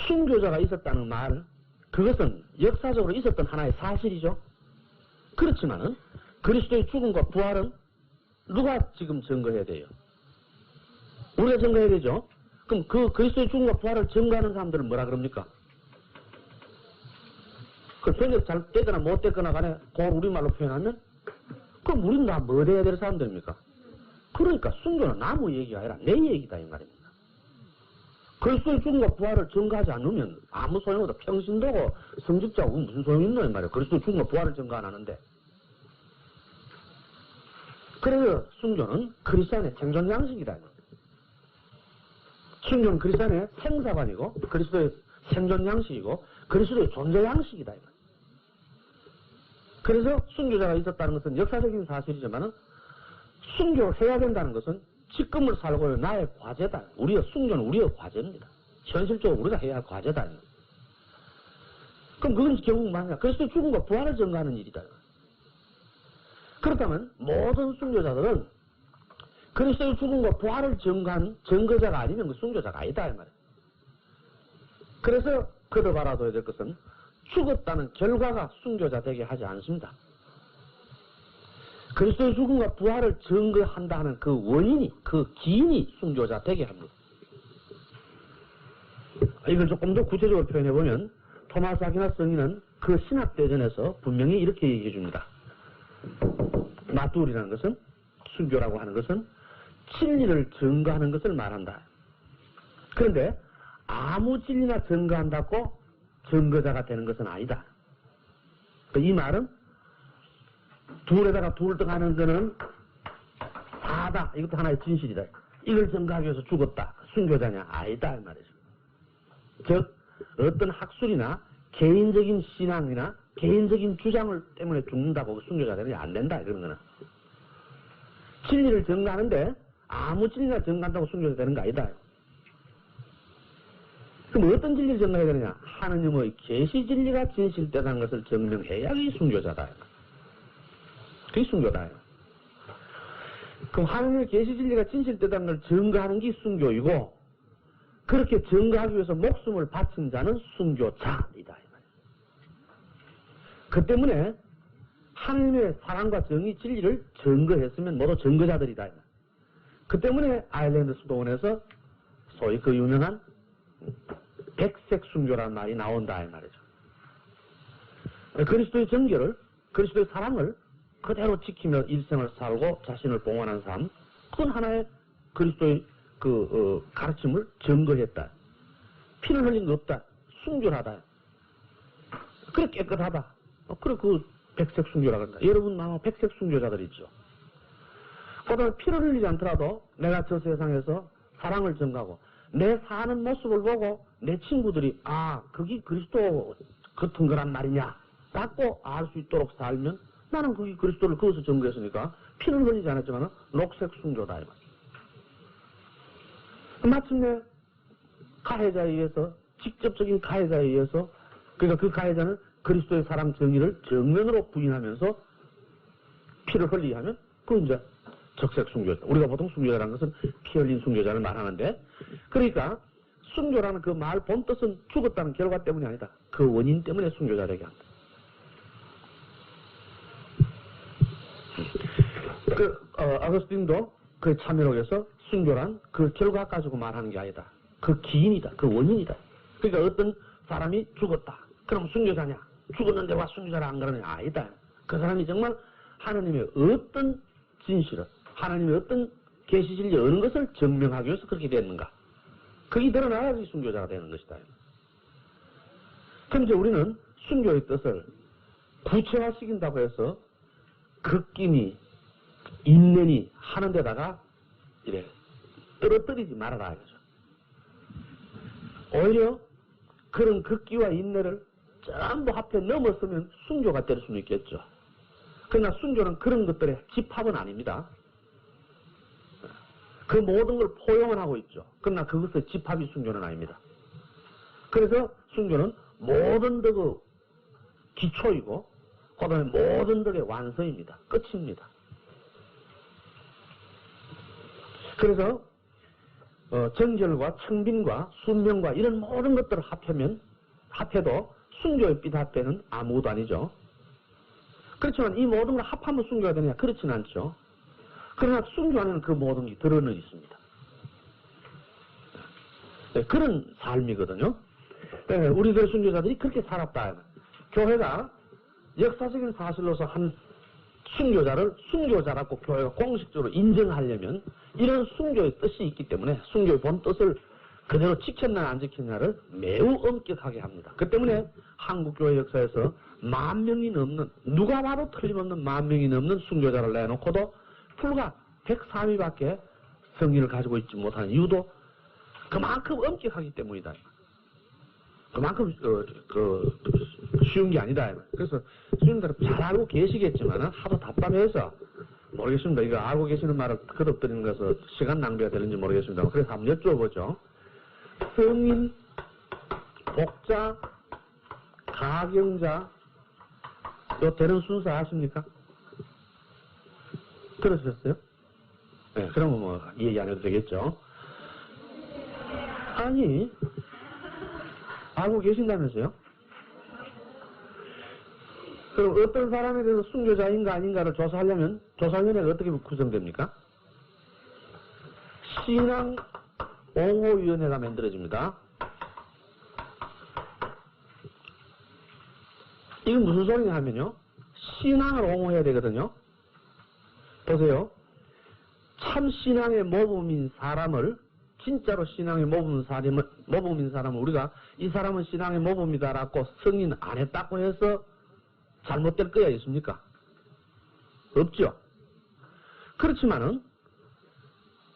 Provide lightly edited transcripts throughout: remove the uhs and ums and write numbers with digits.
순교자가 있었다는 말, 그것은 역사적으로 있었던 하나의 사실이죠. 그렇지만은 그리스도의 죽음과 부활은 누가 지금 증거해야 돼요? 우리가 증거해야 되죠. 그럼 그 그리스도의 죽음과 부활을 증거하는 사람들은 뭐라 그럽니까? 그 번역 잘 되거나 못 되거나 간에 그걸 우리말로 표현하면 그럼 우리는 다 뭐 돼야 될 사람들입니까? 그러니까 순교는 나무 얘기가 아니라 내 얘기다 이 말입니다. 그리스도의 죽음과 부활을 증거하지 않으면 아무 소용없다. 평신도고 성직자고 무슨 소용이 있노 이 말이에요. 그리스도의 죽음과 부활을 증거 안 하는데. 그래서 순교는 그리스도인의 생존 양식이다. 순교는 그리스도인의 생사관이고 그리스도의 생존 양식이고 그리스도의 존재 양식이다. 그래서 순교자가 있었다는 것은 역사적인 사실이지만은 순교해야 된다는 것은 지금을 살고 나의 과제다. 우리의 순교는 우리의 과제입니다. 현실적으로 우리가 해야 할 과제다. 그럼 그건 결국 뭐냐? 그리스도의 죽음과 부활을 증거하는 일이다. 그렇다면 모든 순교자들은 그리스도의 죽음과 부활을 증거한 증거자가 아니면 그 순교자가 아니다 이 말이에요. 그래서 그들 알아둬야 될 것은 죽었다는 결과가 순교자 되게 하지 않습니다. 그리스도의 죽음과 부활을 증거한다 하는 그 원인이, 그 기인이 순교자 되게 합니다. 이걸 조금 더 구체적으로 표현해보면 토마스 아퀴나스 성인은 그 신학대전에서 분명히 이렇게 얘기해 줍니다. 마뚜울이라는 것은, 순교라고 하는 것은 진리를 증거하는 것을 말한다. 그런데 아무 진리나 증거한다고 증거자가 되는 것은 아니다. 이 말은 둘에다가 둘 등하는 것은 다다. 이것도 하나의 진실이다. 이걸 증거하기 위해서 죽었다. 순교자냐? 아니다. 이 말이죠. 즉 어떤 학술이나 개인적인 신앙이나 개인적인 주장을 때문에 죽는다고 순교자 되느냐? 안 된다. 그런 거는. 진리를 증거하는데 아무 진리나 증거한다고 순교자 되는 거 아니다. 그럼 어떤 진리를 증거해야 되느냐? 하느님의 계시 진리가 진실되다는 것을 증명해야 이 순교자다. 그게 순교다. 그럼 하느님의 계시 진리가 진실되다는 걸 증거하는 게 순교이고 그렇게 증거하기 위해서 목숨을 바친 자는 순교자이다. 그 때문에 하느님의 사랑과 정의 진리를 증거했으면 모두 증거자들이다. 그 때문에 아일랜드 수도원에서 소위 그 유명한 백색 순교라는 말이 나온다 이 말이죠. 그리스도의 정결을, 그리스도의 사랑을 그대로 지키며 일생을 살고 자신을 봉헌한 삶, 그건 하나의 그리스도의 가르침을 증거했다. 피를 흘린 거 없다. 순결하다. 그래 깨끗하다. 그래 그 백색 순교라고 한다. 여러분 아마 백색 순교자들 있죠. 그다음에 피를 흘리지 않더라도 내가 저 세상에서 사랑을 증가하고 내 사는 모습을 보고 내 친구들이 그게 그리스도 같은 거란 말이냐 라고 알 수 있도록 살면 나는 그게 그리스도를 거기서 증거했으니까 피를 흘리지 않았지만 녹색 순교다. 마침내 가해자에 의해서 직접적인 가해자에 의해서 그러니까 그 가해자는 그리스도의 사랑 정의를 정면으로 부인하면서 피를 흘리게 하면 그건 이제 적색 순교자. 우리가 보통 순교자라는 것은 피 흘린 순교자를 말하는데 그러니까 순교라는 그 말 본뜻은 죽었다는 결과 때문이 아니다. 그 원인 때문에 순교자 되게 한다. 아거스틴도 그 참여록에서 순교란 그 결과 가지고 말하는 게 아니다. 그 기인이다. 그 원인이다. 그러니까 어떤 사람이 죽었다. 그럼 순교자냐? 죽었는데 와 순교자를 안 그러냐? 아니다. 그 사람이 정말 하나님의 어떤 진실을, 하나님의 어떤 계시 진리 어느 것을 증명하기 위해서 그렇게 됐는가? 그게 드러나야지 순교자가 되는 것이다. 그럼 이제 우리는 순교의 뜻을 구체화시킨다고 해서 극기니 인내니 하는 데다가 이래 떨어뜨리지 말아라 이거죠. 오히려 그런 극기와 인내를 전부 합해 넘었으면 순교가 될 수는 있겠죠. 그러나 순교는 그런 것들의 집합은 아닙니다. 그 모든 걸 포용을 하고 있죠. 그러나 그것의 집합이 순교는 아닙니다. 그래서 순교는 모든 덕의 기초이고 그 다음에 모든 덕의 완성입니다. 끝입니다. 그래서 정결과 청빈과 순명과 이런 모든 것들을 합해도 순교의 삐닷대는 아무것도 아니죠. 그렇지만 이 모든 걸 합하면 순교가 되느냐? 그렇지는 않죠. 그러나 순교 안에는 그 모든 게 들어는 있습니다. 네, 그런 삶이거든요. 네, 우리들 순교자들이 그렇게 살았다. 교회가 역사적인 사실로서 한 순교자라고 교회가 공식적으로 인정하려면 이런 순교의 뜻이 있기 때문에 순교의 본 뜻을 그대로 지켰나 안 지켰냐를 매우 엄격하게 합니다. 그 때문에 한국교회 역사에서 10,000명이 넘는, 누가 봐도 틀림없는 10,000명이 넘는 순교자를 내놓고도 불과 103위밖에 성인을 가지고 있지 못하는 이유도 그만큼 엄격하기 때문이다. 그만큼 쉬운 게 아니다. 그래서 스님들은 잘 알고 계시겠지만 하도 답답해서 모르겠습니다. 이거 알고 계시는 말을 거듭드리는 것은 시간 낭비가 되는지 모르겠습니다. 그래서 한번 여쭤보죠. 성인, 복자, 가경자, 요 되는 순서 아십니까? 들으셨어요? 네, 그러면 뭐 얘기 안 해도 되겠죠. 아니, 알고 계신다면서요? 그럼 어떤 사람에 대해서 순교자인가 아닌가를 조사하려면 조사위원회가 어떻게 구성됩니까? 신앙옹호위원회가 만들어집니다. 이건 무슨 소리냐 하면요, 신앙을 옹호해야 되거든요. 보세요. 참 신앙의 모범인 사람을, 진짜로 신앙의 모범인 사람을 우리가 이 사람은 신앙의 모범이다라고 승인 안 했다고 해서 잘못될 거야 있습니까? 없죠. 그렇지만은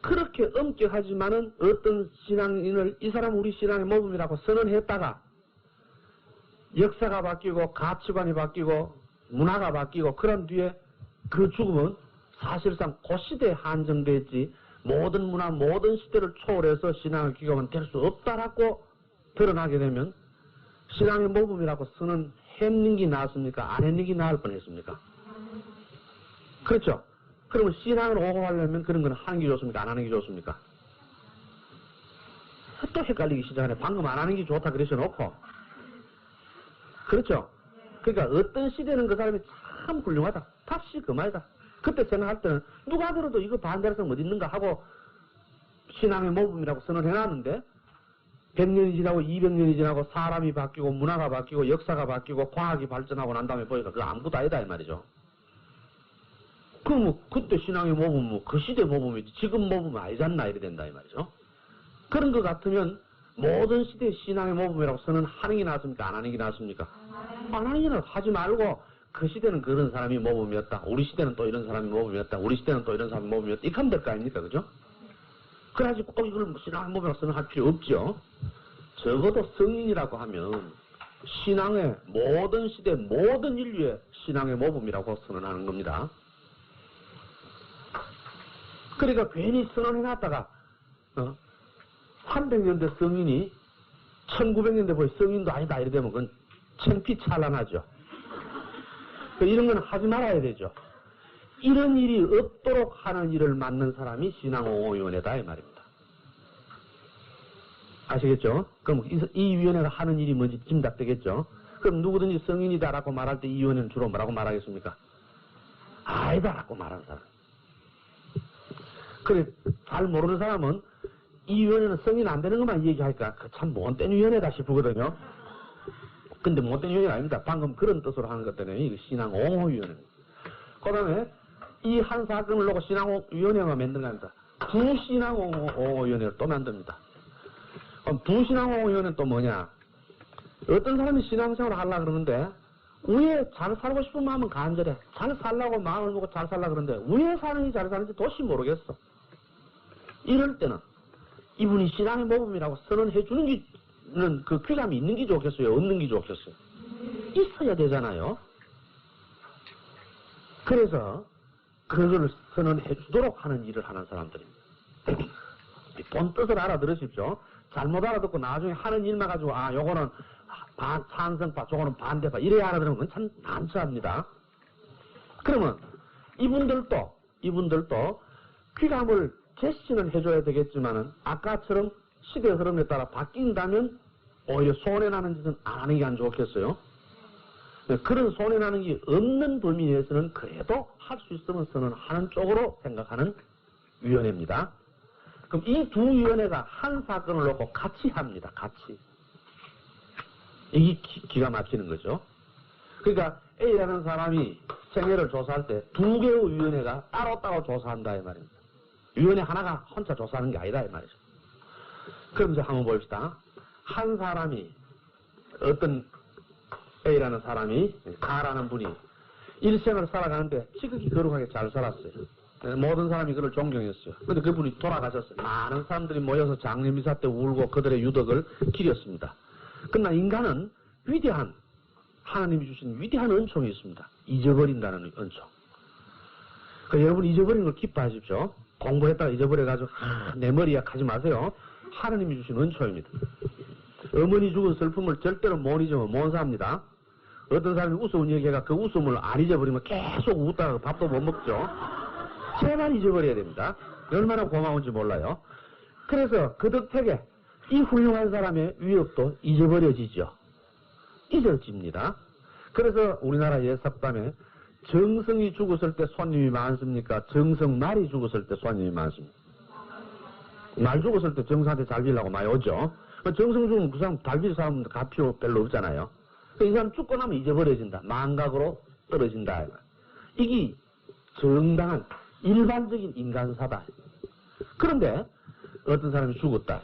그렇게 엄격하지만은 어떤 신앙인을 이 사람은 우리 신앙의 모범이라고 선언했다가 역사가 바뀌고 가치관이 바뀌고 문화가 바뀌고 그런 뒤에 그 죽음은 사실상 그 시대에 한정되지 모든 문화, 모든 시대를 초월해서 신앙의 기감은 될 수 없다라고 드러나게 되면 신앙의 모범이라고 선언했는 게 나았습니까? 안 했는 게 나을 뻔했습니까? 그렇죠? 그러면 신앙을 옹호하려면 그런 건 하는 게 좋습니까? 안 하는 게 좋습니까? 또 헷갈리기 시작하네. 방금 안 하는 게 좋다 그러셔놓고. 그렇죠? 그러니까 어떤 시대는 그 사람이 참 훌륭하다. 다시 그 말이다. 그때 생각할 때는 누가 들어도 이거 반대할 사람 어디 있는가 하고 신앙의 모범이라고 선언해놨는데 100년이 지나고 200년이 지나고 사람이 바뀌고 문화가 바뀌고 역사가 바뀌고 과학이 발전하고 난 다음에 보니까 그거 아무것도 아니다 이 말이죠. 그럼 뭐 그때 신앙의 모범 뭐 그 시대 모범이지 지금 모범은 아니잖나 이래 된다 이 말이죠. 그런 것 같으면 모든 시대의 신앙의 모범이라고 선언하는 게 낫습니까? 안 하는 게 낫습니까? 안 하는 게 낫. 하지 말고 그 시대는 그런 사람이 모범이었다. 우리 시대는 또 이런 사람이 모범이었다. 우리 시대는 또 이런 사람이 모범이었다. 이렇게 하면 될 거 아닙니까? 그죠? 그래야지 꼭 이걸 신앙의 모범이라고 선언할 필요 없죠. 적어도 성인이라고 하면 신앙의 모든 시대, 모든 인류의 신앙의 모범이라고 선언하는 겁니다. 그러니까 괜히 선언해놨다가 300년대 성인이 1900년대 보니 성인도 아니다 이래 되면 그건 창피찬란하죠. 이런 건 하지 말아야 되죠. 이런 일이 없도록 하는 일을 맡는 사람이 신앙옹호위원회다 이 말입니다. 아시겠죠? 그럼 이 위원회가 하는 일이 뭔지 짐작되겠죠? 그럼 누구든지 성인이다라고 말할 때 이 위원회는 주로 뭐라고 말하겠습니까? 아니다라고 말하는 사람. 그래 잘 모르는 사람은 이 위원회는 성인 안 되는 것만 얘기하니까 참 못된 위원회다 싶거든요. 근데 못된 위원회가 아닙니다. 방금 그런 뜻으로 하는 것 때문에 이거 신앙옹호위원회입니다. 그 다음에 이 한 사건을 놓고 신앙위원회가 만든 겁니다. 부신앙옹호위원회를 또 만듭니다. 그럼 부신앙옹호위원회는 또 뭐냐? 어떤 사람이 신앙생활을 하려고 그러는데 왜 잘 살고 싶은 마음은 간절해. 잘 살라고 마음을 먹고 잘 살라고 그러는데 왜 사는지 잘 사는지 도저히 모르겠어. 이럴 때는 이분이 신앙의 모범이라고 선언해 주는 게 그 귀감이 있는 게 좋겠어요? 없는 게 좋겠어요? 있어야 되잖아요. 그래서 그걸 선언해 주도록 하는 일을 하는 사람들입니다. 본 뜻을 알아들으십시오. 잘못 알아듣고 나중에 하는 일만 가지고 요거는 찬성파, 저거는 반대파 이래야 알아들으면 그건 참 난처합니다. 그러면 이분들도 귀감을 제시는 해줘야 되겠지만은 아까처럼 시대 흐름에 따라 바뀐다면 오히려 손해나는 짓은 안 하는 게 안 좋겠어요. 그런 손해나는 게 없는 범위 내에서는 그래도 할 수 있으면 선언하는 쪽으로 생각하는 위원회입니다. 그럼 이 두 위원회가 한 사건을 놓고 같이 합니다. 같이. 이게 기가 막히는 거죠. 그러니까 A라는 사람이 생애를 조사할 때 두 개의 위원회가 따로따로 조사한다 이 말입니다. 위원회 하나가 혼자 조사하는 게 아니다 이 말이죠. 그럼 이제 한번 봅시다. 한 사람이 어떤 A라는 사람이 가라는 분이 일생을 살아가는데 지극히 거룩하게 잘 살았어요. 모든 사람이 그를 존경했어요. 그런데 그분이 돌아가셨어요. 많은 사람들이 모여서 장례미사 때 울고 그들의 유덕을 기렸습니다. 그러나 인간은 위대한 하나님이 주신 위대한 은총이 있습니다. 잊어버린다는 은총. 여러분 잊어버리는 걸 기뻐하십시오. 공부했다가 잊어버려가지고 내 머리야 하지 마세요. 하나님이 주신 은총입니다. 어머니 죽은 슬픔을 절대로 못 잊으면 못 삽니다. 어떤 사람이 웃음 얘기가 그 웃음을 안 잊어버리면 계속 웃다가 밥도 못 먹죠. 제발 잊어버려야 됩니다. 얼마나 고마운지 몰라요. 그래서 그 덕택에 이 훌륭한 사람의 위협도 잊어버려지죠. 잊어집니다. 그래서 우리나라 예사담에 정성이 죽었을 때 손님이 많습니까? 정성 말이 죽었을 때 손님이 많습니다. 말 죽었을 때 정성한테 잘 빌라고 많이 오죠. 정성 죽으면 그 사람 잘 빌 사람 갈 필요 별로 없잖아요. 이 사람 죽고 나면 잊어버려진다. 망각으로 떨어진다. 이게 정당한 일반적인 인간사다. 그런데 어떤 사람이 죽었다.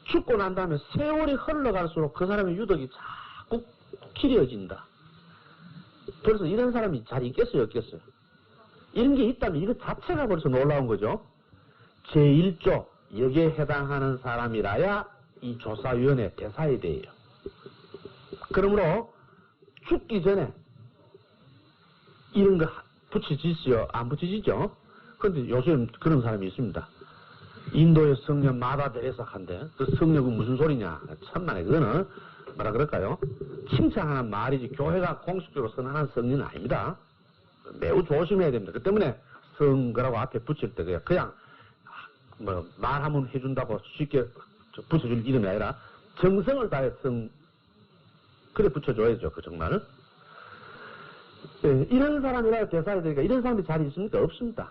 죽고 난 다음에 세월이 흘러갈수록 그 사람의 유덕이 자꾸 길어진다. 그래서 이런 사람이 잘 있겠어요, 없겠어요? 이런 게 있다면 이거 자체가 벌써 놀라운 거죠. 제1조 여기에 해당하는 사람이라야 이 조사위원회 대사에 대해요. 그러므로 죽기 전에 이런 거 붙여지지요? 안 붙여지죠? 그런데 요즘 그런 사람이 있습니다. 인도의 성령 마다 데레사 한데 그 성령은 무슨 소리냐? 천만에 그거는 뭐라 그럴까요? 칭찬하는 말이지 교회가 공식적으로 선언하는 성령은 아닙니다. 매우 조심해야 됩니다. 그 때문에 성거라고 앞에 붙일 때 그냥 뭐 말하면 해준다고 쉽게 붙여줄 이름이 아니라 정성을 다해 성 그래 붙여줘야죠. 그 정말. 네, 이런 사람이라 대사해야 되니까 이런 사람이 잘 있습니까? 없습니다.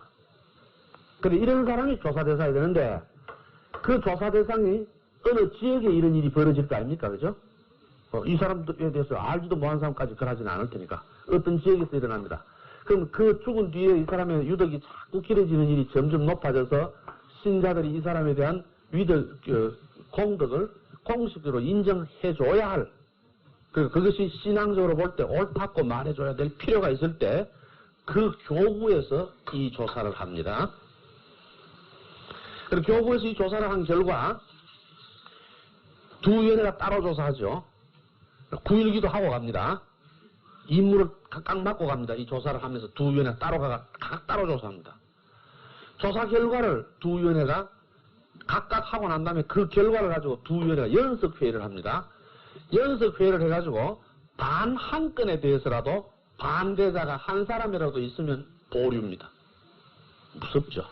근데 이런 사람이 조사대사야 되는데 그 조사대상이 어느 지역에 이런 일이 벌어질 거 아닙니까? 그죠? 이 사람에 대해서 알지도 못한 사람까지 그러지는 않을 테니까 어떤 지역에서 일어납니다. 그럼 그 죽은 뒤에 이 사람의 유덕이 자꾸 길어지는 일이 점점 높아져서 신자들이 이 사람에 대한 공덕을 공식적으로 인정해줘야 할 그것이 신앙적으로 볼 때 옳다고 말해줘야 될 필요가 있을 때 그 교구에서 이 조사를 합니다. 그리고 교구에서 이 조사를 한 결과 두 위원회가 따로 조사하죠. 9일기도 하고 갑니다. 임무를 각각 맡고 갑니다. 이 조사를 하면서 두 위원회가 각각 따로 조사합니다. 조사 결과를 두 위원회가 각각 하고 난 다음에 그 결과를 가지고 두 위원회가 연석회의를 합니다. 연석회의를 해가지고 단 한 건에 대해서라도 반대자가 한 사람이라도 있으면 보류입니다. 무섭죠.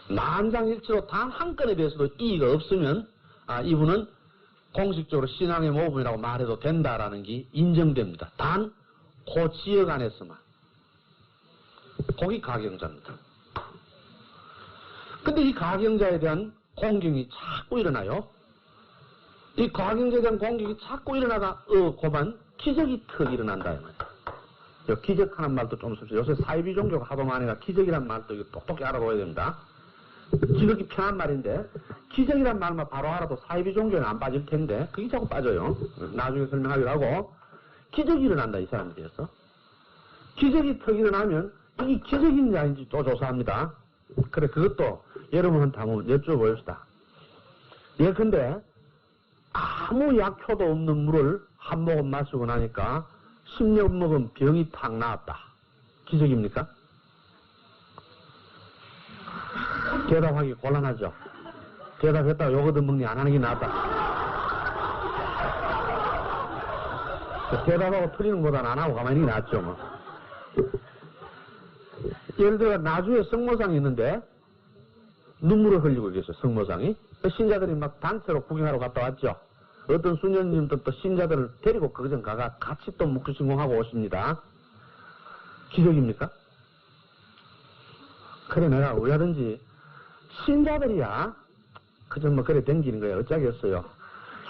만장일치로 단 한 건에 대해서도 이의가 없으면 이분은 공식적으로 신앙의 모범이라고 말해도 된다라는 게 인정됩니다. 단 그 지역 안에서만. 거기 가경자입니다. 근데 이 가경자에 대한 공경이 자꾸 일어나요. 이 가경자에 대한 공격이 자꾸 일어나가 고만 기적이 턱 일어난다 이 말이에요. 기적하는 말도 좀 씁시다. 요새 사이비 종교가 하도 많으니까 기적이란 말도 똑똑히 알아둬야 됩니다. 지극히 편한 말인데 기적이란 말만 바로 알아도 사이비 종교는 안 빠질 텐데 그게 자꾸 빠져요. 나중에 설명하기로 하고 기적이 일어난다 이 사람에 대해서. 기적이 턱 일어나면 이게 기적인지 아닌지 또 조사합니다. 그래 그것도 여러분한테 한번 여쭤봅시다. 예컨대 아무 약효도 없는 물을 한 모금 마시고 나니까 10년 먹은 병이 탁 나았다. 기적입니까? 대답하기 곤란하죠. 대답했다가 요거 얻어먹니 안 하는 게 낫다. 대답하고 틀리는 것보다는 안 하고 가만히 있는 게 낫죠. 뭐. 예를 들어 나주에 성모상이 있는데 눈물을 흘리고 계세요, 성모상이. 신자들이 막 단체로 구경하러 갔다 왔죠. 어떤 수녀님도 또 신자들을 데리고 그전 가가 같이 또 묵주신공하고 오십니다. 기적입니까? 그래, 내가 왜하든지 신자들이야 그저 뭐 그래 댕기는 거야. 어쩌겠어요.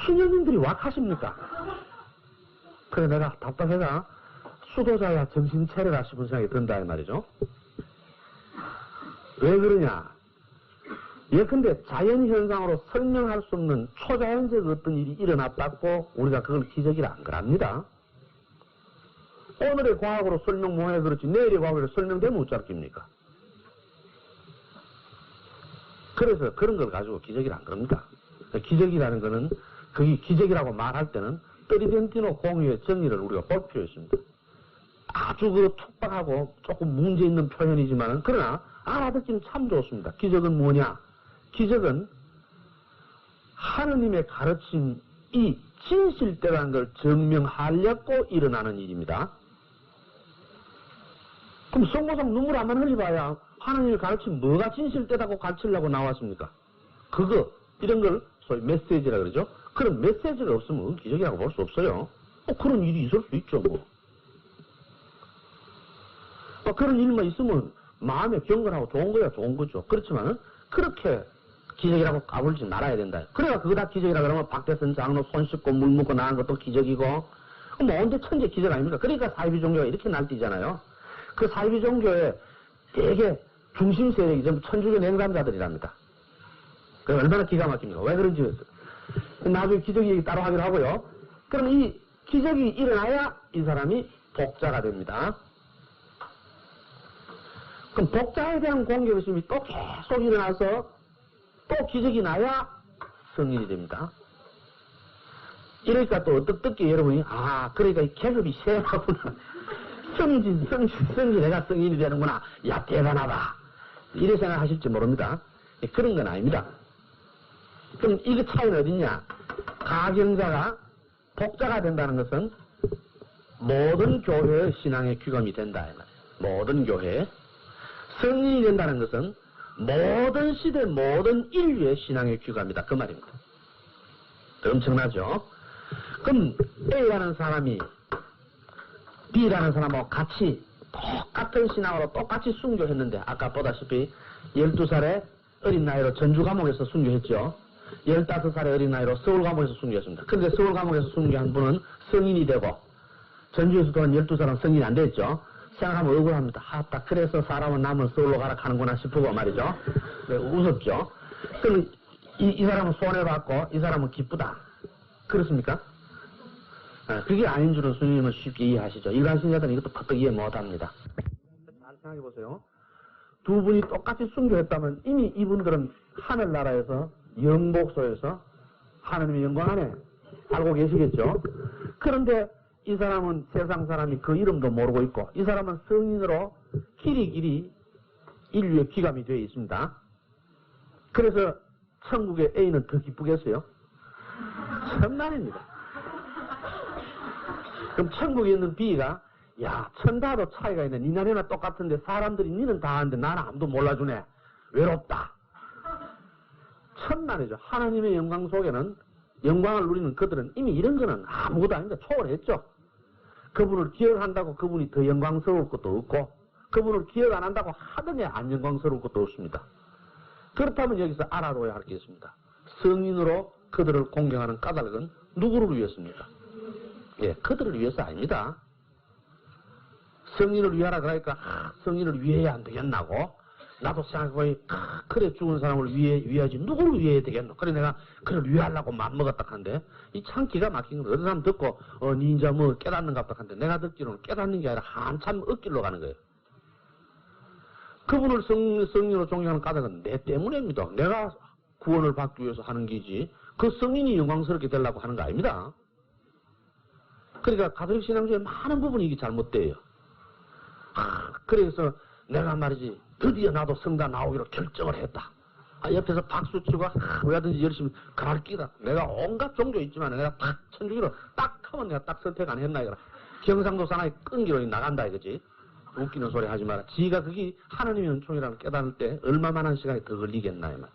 수녀님들이 왁하십니까? 그래, 내가 답답해가 수도자야 정신 차려라 싶은 생각이 든다 이 말이죠. 왜 그러냐? 예컨대 자연현상으로 설명할 수 없는 초자연적 어떤 일이 일어났다고 우리가 그걸 기적이라 안 그럽니다. 오늘의 과학으로 설명 못해 그렇지 내일의 과학으로 설명되면 어쩌겠습니까? 그래서 그런 걸 가지고 기적이라 안 그럽니다. 기적이라는 거는 그게 기적이라고 말할 때는 트리덴티노 공유의 정의를 우리가 볼 필요 있습니다. 아주 그 툭박하고 조금 문제 있는 표현이지만 그러나 알아듣기는 참 좋습니다. 기적은 뭐냐? 기적은 하느님의 가르침이 진실되라는 걸 증명하려고 일어나는 일입니다. 그럼 성모상 눈물 한번 흘려봐야 하느님의 가르침 뭐가 진실되다고 가르치려고 나왔습니까? 그거 이런 걸 소위 메시지라 그러죠. 그런 메시지가 없으면 기적이라고 볼 수 없어요. 그런 일이 있을 수 있죠 뭐. 그런 일만 있으면 마음에 경건하고 좋은 거야 좋은 거죠. 그렇지만은 그렇게 기적이라고 까불지 말아야 된다. 그래야 그거 다 기적이라 그러면 박대선 장로 손 씻고 물 먹고 나간 것도 기적이고 뭐 언제 천재 기적 아닙니까? 그러니까 사이비 종교가 이렇게 날뛰잖아요. 그 사이비 종교에 되게 중심 세력이 전부 천주교 냉담자들이랍니다. 그 얼마나 기가 막힙니까? 왜 그런지 나중에 기적 얘기 따로 하기로 하고요. 그럼 이 기적이 일어나야 이 사람이 복자가 됩니다. 그럼 복자에 대한 공경심이 또 계속 일어나서 또 기적이 나야 성인이 됩니다. 이러니까 또 어떻게 여러분이 그러니까 이 계급이 세하구나. 성지 내가 성인이 되는구나. 야 대단하다. 이래 생각하실지 모릅니다. 그런 건 아닙니다. 그럼 이거 차이는 어딨냐? 가경자가 복자가 된다는 것은 모든 교회의 신앙의 규범이 된다. 모든 교회. 성인이 된다는 것은 모든 시대 모든 인류의 신앙의 규범이다. 그 말입니다. 엄청나죠? 그럼 A라는 사람이 B라는 사람하고 같이 똑같은 신앙으로 똑같이 순교했는데 아까 보다시피 12살의 어린 나이로 전주 감옥에서 순교했죠. 15살의 어린 나이로 서울 감옥에서 순교했습니다. 그런데 서울 감옥에서 순교한 분은 성인이 되고 전주에서 또한 12살은 성인이 안 됐죠. 생각하면 억울합니다. 딱 그래서 사람은 남은 서울로 가라 하는구나 싶고 말이죠. 네, 웃었죠. 그럼 이 사람은 손해받고 이 사람은 기쁘다. 그렇습니까? 그게 아닌 줄은 스님은 쉽게 이해하시죠. 일반 신자들은 이것도 퍼뜩 이해 못합니다. 잘 생각해보세요. 두 분이 똑같이 순교했다면 이미 이분들은 하늘나라에서 영복소에서 하느님의 영광 안에 알고 계시겠죠. 그런데 이 사람은 세상 사람이 그 이름도 모르고 있고 이 사람은 성인으로 길이 인류의 귀감이 되어 있습니다. 그래서 천국의 A는 더 기쁘겠어요? 천만입니다. 그럼 천국에 있는 B가 야 천다도 차이가 있네. 니나네나 똑같은데 사람들이 니는 다 아는데 나는 아무도 몰라주네. 외롭다. 천만이죠. 하나님의 영광 속에는 영광을 누리는 그들은 이미 이런 거는 아무것도 아닌데 초월했죠. 그분을 기억한다고 그분이 더 영광스러울 것도 없고 그분을 기억 안 한다고 하더니 안 영광스러울 것도 없습니다. 그렇다면 여기서 알아둬야 할 게 있습니다. 성인으로 그들을 공경하는 까닭은 누구를 위해서입니까? 예, 그들을 위해서 아닙니다. 성인을 위하라 그러니까 성인을 위해야 안 되겠나고 나도 생각해보니 그래 죽은 사람을 위해야지 누구를 위해야 되겠노. 그래 내가 그를 위하려고 맘먹었다 한데 이 참 기가 막힌 거 어떤 사람 듣고 니 인자 뭐 깨닫는가 한데 내가 듣기로는 깨닫는 게 아니라 한참 얻길로 가는 거예요. 그분을 성인으로 존경하는 까닭은 내 때문입니다. 내가 구원을 받기 위해서 하는 게지 그 성인이 영광스럽게 되려고 하는 거 아닙니다. 그러니까 가톨릭 신앙 중에 많은 부분이 이게 잘못돼요. 그래서 내가 말이지 드디어 나도 성당 나오기로 결정을 했다. 옆에서 박수치고 왜든지 열심히 가를 끼다. 내가 온갖 종교 있지만 내가 딱 천주교로 딱 하면 내가 딱 선택 안 했나 이거라. 경상도 사나이 끈기로 나간다 이거지. 웃기는 소리 하지 마라. 지가 그게 하나님의 은총이라는 깨달을 때 얼마만한 시간이 더 걸리겠나 이 말.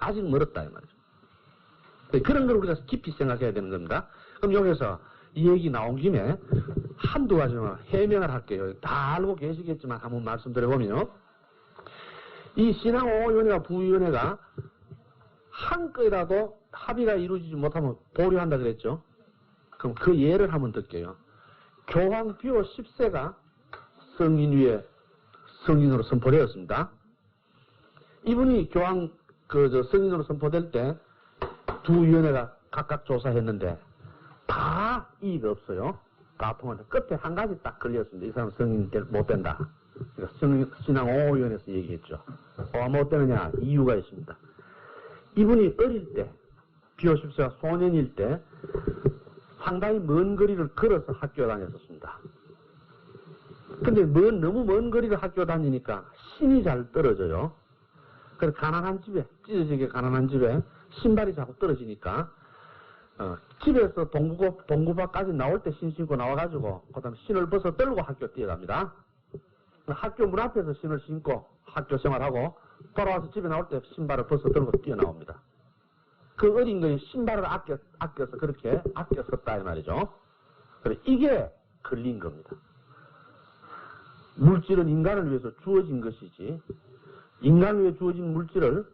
아직 멀었다 이 말이죠. 그런 걸 우리가 깊이 생각해야 되는 겁니다. 그럼 여기서 이 얘기 나온 김에 한두 가지만 해명을 할게요. 다 알고 계시겠지만 한번 말씀드려보면요. 이 신앙오위원회와 부위원회가 한 건이라도 합의가 이루어지지 못하면 보류한다 그랬죠. 그럼 그 예를 한번 들게요. 교황 비오 10세가 성인 위에 성인으로 선포되었습니다. 이분이 교황 성인으로 선포될 때 두 위원회가 각각 조사했는데 다 이의가 없어요. 다 통한데 끝에 한 가지 딱 걸렸습니다. 이 사람 성인 못 된다. 그러니까 신앙오위원회에서 얘기했죠. 못 되느냐? 이유가 있습니다. 이분이 어릴 때 비오 10세가 소년일 때 상당히 먼 거리를 걸어서 학교 다녔었습니다. 근데 너무 먼 거리를 학교 다니니까 신이 잘 떨어져요. 그래서 가난한 집에, 찢어지게 가난한 집에 신발이 자꾸 떨어지니까 집에서 동구밖까지 나올 때 신 신고 나와가지고 그 다음에 신을 벗어 떨고 학교 뛰어갑니다. 학교 문 앞에서 신을 신고 학교 생활하고 돌아와서 집에 나올 때 신발을 벗어 들고 뛰어나옵니다. 그 어린 거에 신발을 아껴서 그렇게 아꼈었다 이 말이죠. 그래 이게 걸린 겁니다. 물질은 인간을 위해서 주어진 것이지 인간을 위해 주어진 물질을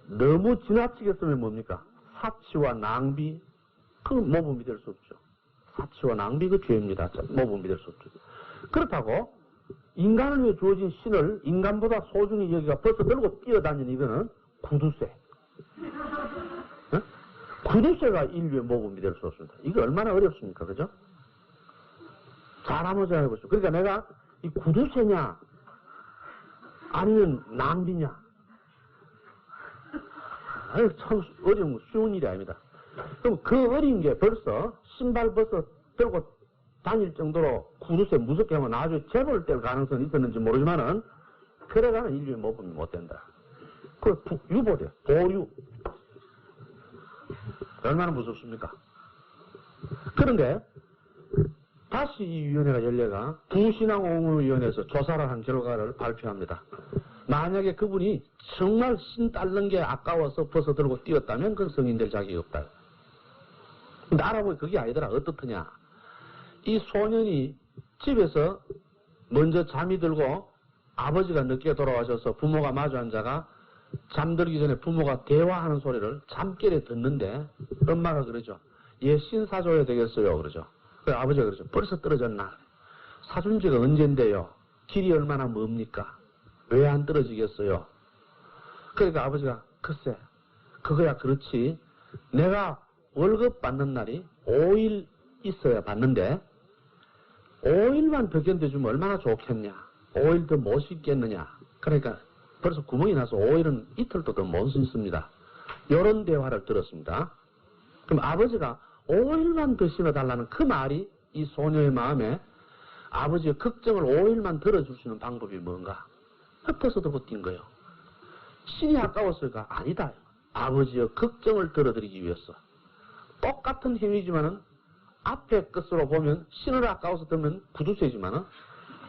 너무 지나치게 쓰면 뭡니까? 사치와 낭비, 그 모범이 될 수 없죠. 사치와 낭비 그 죄입니다. 모범이 될 수 없죠. 그렇다고 인간을 위해 주어진 신을 인간보다 소중히 여기가 벌써 들고 뛰어다니는 이거는 구두쇠. 네? 구두쇠가 인류의 모범이 될 수 없습니다. 이게 얼마나 어렵습니까? 그죠? 잘 한번 생각해보시죠. 그러니까 내가 이 구두쇠냐 아니면 낭비냐 참 어려운 쉬운 일이 아닙니다. 그럼 그 어린 게 벌써 신발 벗어 들고 다닐 정도로 구두쇠 무섭게 하면 나중에 재벌 뗄 가능성이 있었는지 모르지만은 그래가는 인류의 모범이 못 된다. 그 유보돼. 보류. 얼마나 무섭습니까? 그런데 다시 이 위원회가 열려가 부신앙옹호위원회에서 조사를 한 결과를 발표합니다. 만약에 그분이 정말 신 딸는 게 아까워서 벗어 들고 뛰었다면 그건 성인 될 자격이 없다. 근데 알아보니 그게 아니더라. 어떻더냐. 이 소년이 집에서 먼저 잠이 들고 아버지가 늦게 돌아가셔서 부모가 마주 앉아가 잠들기 전에 부모가 대화하는 소리를 잠결에 듣는데 엄마가 그러죠. 얘 신 사줘야 되겠어요. 그러죠. 그래서 아버지가 그러죠. 벌써 떨어졌나. 사준 지가 언젠데요. 길이 얼마나 멉니까? 왜 안 떨어지겠어요? 그러니까 아버지가 글쎄 그거야 그렇지. 내가 월급 받는 날이 5일 있어야 받는데 5일만 더 견뎌주면 얼마나 좋겠냐. 5일 더 못 쉬겠느냐. 그러니까 벌써 구멍이 나서 5일은 이틀도 더 못 쉬습니다. 이런 대화를 들었습니다. 그럼 아버지가 5일만 더 쉬어달라는 그 말이 이 소녀의 마음에 아버지의 걱정을 5일만 들어줄 수 있는 방법이 뭔가 흩어서 들고 뛴 거예요. 신이 아까웠을까? 아니다. 아버지의 걱정을 들어드리기 위해서. 똑같은 행위지만은 앞에 것으로 보면 신을 아까워서 들면 구두쇠지만은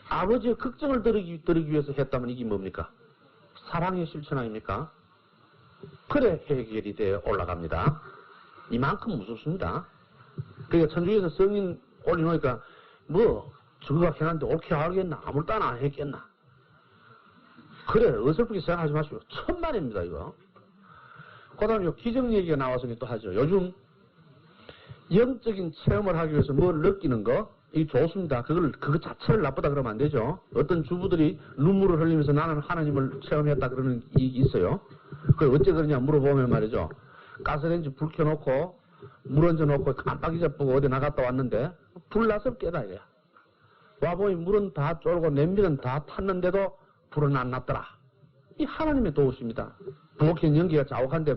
아버지의 걱정을 들기 위해서 했다면 이게 뭡니까? 사랑의 실천 아닙니까? 그래 해결이 되어 올라갑니다. 이만큼 무섭습니다. 그러니까 천주교에서 성인 올려놓으니까 뭐 저거가 해놨는데 옳게 알겠나? 아무것도 안 했겠나? 그래 어설프게 생각하지 마시고 천만입니다 이거. 그 다음에 기적 얘기가 나와서 또 하죠. 요즘 영적인 체험을 하기 위해서 뭘 느끼는 거 이 좋습니다. 그거 자체를 나쁘다 그러면 안 되죠. 어떤 주부들이 눈물을 흘리면서 나는 하나님을 체험했다 그러는 이익이 있어요. 그 어째 그러냐 물어보면 말이죠. 가스레인지 불 켜놓고 물 얹어놓고 깜빡이 잡고 어디 나갔다 왔는데 불 나서 깨다 이거야. 와보니 물은 다 쫄고 냄비는 다 탔는데도 불은 안 났더라. 이 하나님의 도우십니다. 부엌에 연기가 자욱한데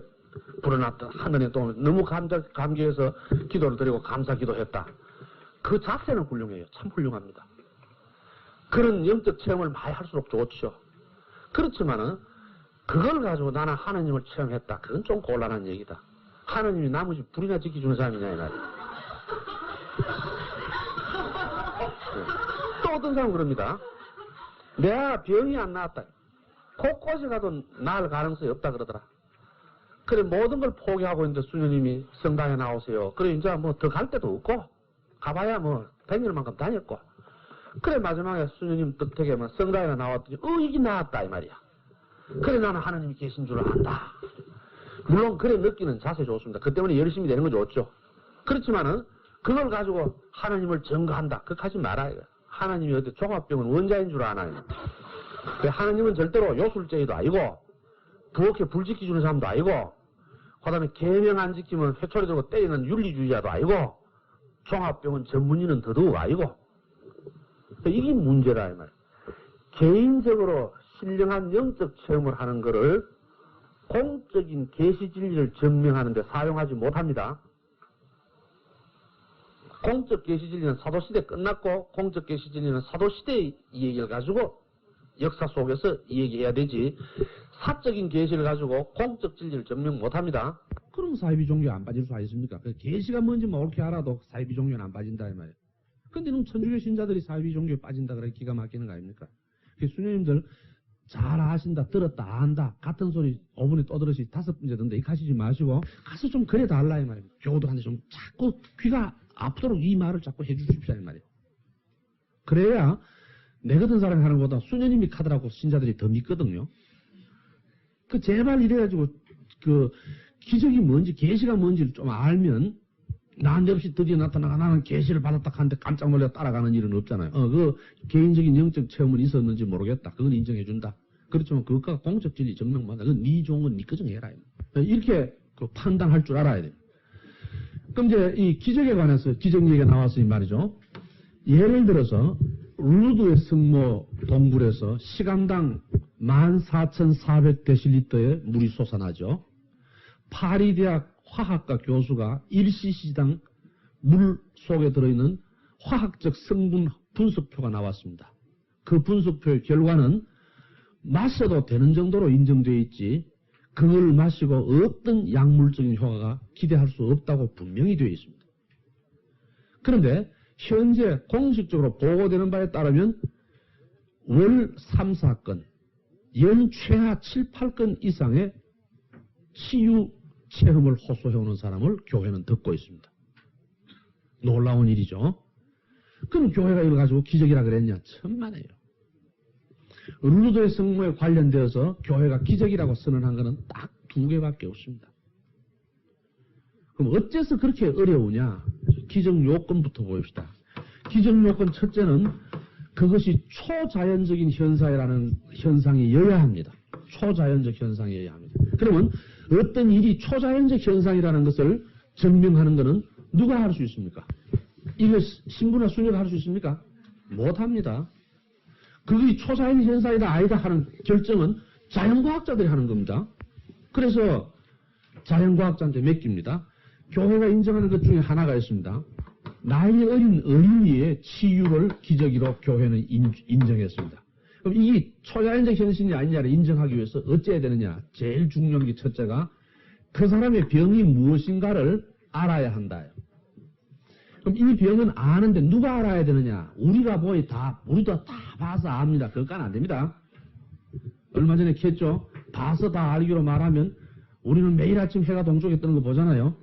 불은 났더라. 하늘의 도움. 너무 감격해서 기도를 드리고 감사 기도했다. 그 자세는 훌륭해요. 참 훌륭합니다. 그런 영적 체험을 많이 할수록 좋죠. 그렇지만은 그걸 가지고 나는 하나님을 체험했다. 그건 좀 곤란한 얘기다. 하나님이 나머지 불이나 지켜주는 사람이냐 이 말이야. 또 어떤 사람은 그럽니다. 내가 병이 안 나았다. 곳곳에 가도 나을 가능성이 없다 그러더라. 그래 모든 걸 포기하고 있는데 수녀님이 성당에 나오세요. 그래 이제 뭐 더 갈 데도 없고 가봐야 뭐 다닐 만큼 다녔고 그래 마지막에 수녀님 뜻택에 뭐 성당에 나왔더니 이게 나았다 이 말이야. 그래 나는 하나님이 계신 줄 안다. 물론 그래 느끼는 자세 좋습니다. 그 때문에 열심히 되는 거 좋죠. 그렇지만은 그걸 가지고 하나님을 증거한다. 그렇게 하지 말아요. 하나님이 어디 종합병원 원자인 줄 아나요. 하나님은 절대로 요술쟁이도 아니고 부엌에 불 지켜주는 사람도 아니고 그 다음에 계명 안 지키면 회초리 들고 때리는 윤리주의자도 아니고 종합병원 전문의는 더더욱 아니고 이게 문제라 이 말이에요. 개인적으로 신령한 영적 체험을 하는 것을 공적인 계시 진리를 증명하는 데 사용하지 못합니다. 공적 계시 진리는 사도시대 끝났고 공적 계시 진리는 사도시대의 이 얘기를 가지고 역사 속에서 이 얘기해야 되지 사적인 계시를 가지고 공적 진리를 증명 못합니다. 그럼 사이비 종교 안 빠질 수 있습니까? 그 계시가 뭔지 옳게 알아도 사이비 종교는 안 빠진다 이 말이에요. 근데 그럼 천주교 신자들이 사이비 종교에 빠진다 그래 기가 막히는 거 아닙니까? 그 수녀님들 잘 아신다, 들었다, 안다, 같은 소리 5분에 떠들으시 5번째 듣는데 이거 하시지 마시고 가서 좀 그래 달라 이 말이에요. 교우들한테 좀 자꾸 귀가 아프도록 이 말을 자꾸 해주십시오 이 말이에요. 그래야 내 같은 사람이 하는 것보다 수녀님이 카더라고 신자들이 더 믿거든요. 그 제발 이래가지고 그 기적이 뭔지 계시가 뭔지를 좀 알면 난데없이 드디어 나타나가 나는 계시를 받았다 하는데 깜짝 놀라 따라가는 일은 없잖아요. 그 개인적인 영적 체험은 있었는지 모르겠다. 그건 인정해준다. 그렇지만 그것과 공적 진리 증명받아. 그건 네 좋은 건 네 거정 해라. 이렇게 그 판단할 줄 알아야 돼요. 그럼 이제 이 기적에 관해서 기적 얘기가 나왔으니 말이죠. 예를 들어서 루드의 성모 동굴에서 시간당 14,400데실리터의 물이 솟아나죠. 파리 대학 화학과 교수가 1cc당 물 속에 들어있는 화학적 성분 분석표가 나왔습니다. 그 분석표의 결과는 마셔도 되는 정도로 인정되어 있지 그걸 마시고 어떤 약물적인 효과가 기대할 수 없다고 분명히 되어 있습니다. 그런데 현재 공식적으로 보고되는 바에 따르면 월 3, 4건, 연 최하 7, 8건 이상의 치유 체험을 호소해오는 사람을 교회는 듣고 있습니다. 놀라운 일이죠. 그럼 교회가 이걸 가지고 기적이라 그랬냐? 천만에요. 룰루드의 성모에 관련되어서 교회가 기적이라고 선언한 것은 딱 2개밖에 없습니다. 그럼 어째서 그렇게 어려우냐? 기적 요건부터 보입시다. 기적 요건 첫째는 그것이 초자연적인 현상이어야 합니다. 초자연적 현상이어야 합니다. 그러면 어떤 일이 초자연적 현상이라는 것을 증명하는 것은 누가 할 수 있습니까? 이거 신부나 수녀가 할 수 있습니까? 못합니다. 그게 초자연 현상이다 아니다 하는 결정은 자연과학자들이 하는 겁니다. 그래서 자연과학자한테 맡깁니다. 교회가 인정하는 것 중에 하나가 있습니다. 나이 어린 어린이의 치유를 기적으로 교회는 인정했습니다. 그럼 이게 초자연적 현실이 아니냐를 인정하기 위해서 어찌해야 되느냐? 제일 중요한 게 첫째가 그 사람의 병이 무엇인가를 알아야 한다. 그럼 이 병은 아는데 누가 알아야 되느냐? 우리가 우리도 다 봐서 압니다. 그것까지는 안 됩니다. 얼마 전에 했죠? 봐서 다 알기로 말하면 우리는 매일 아침 해가 동쪽에 뜨는 거 보잖아요.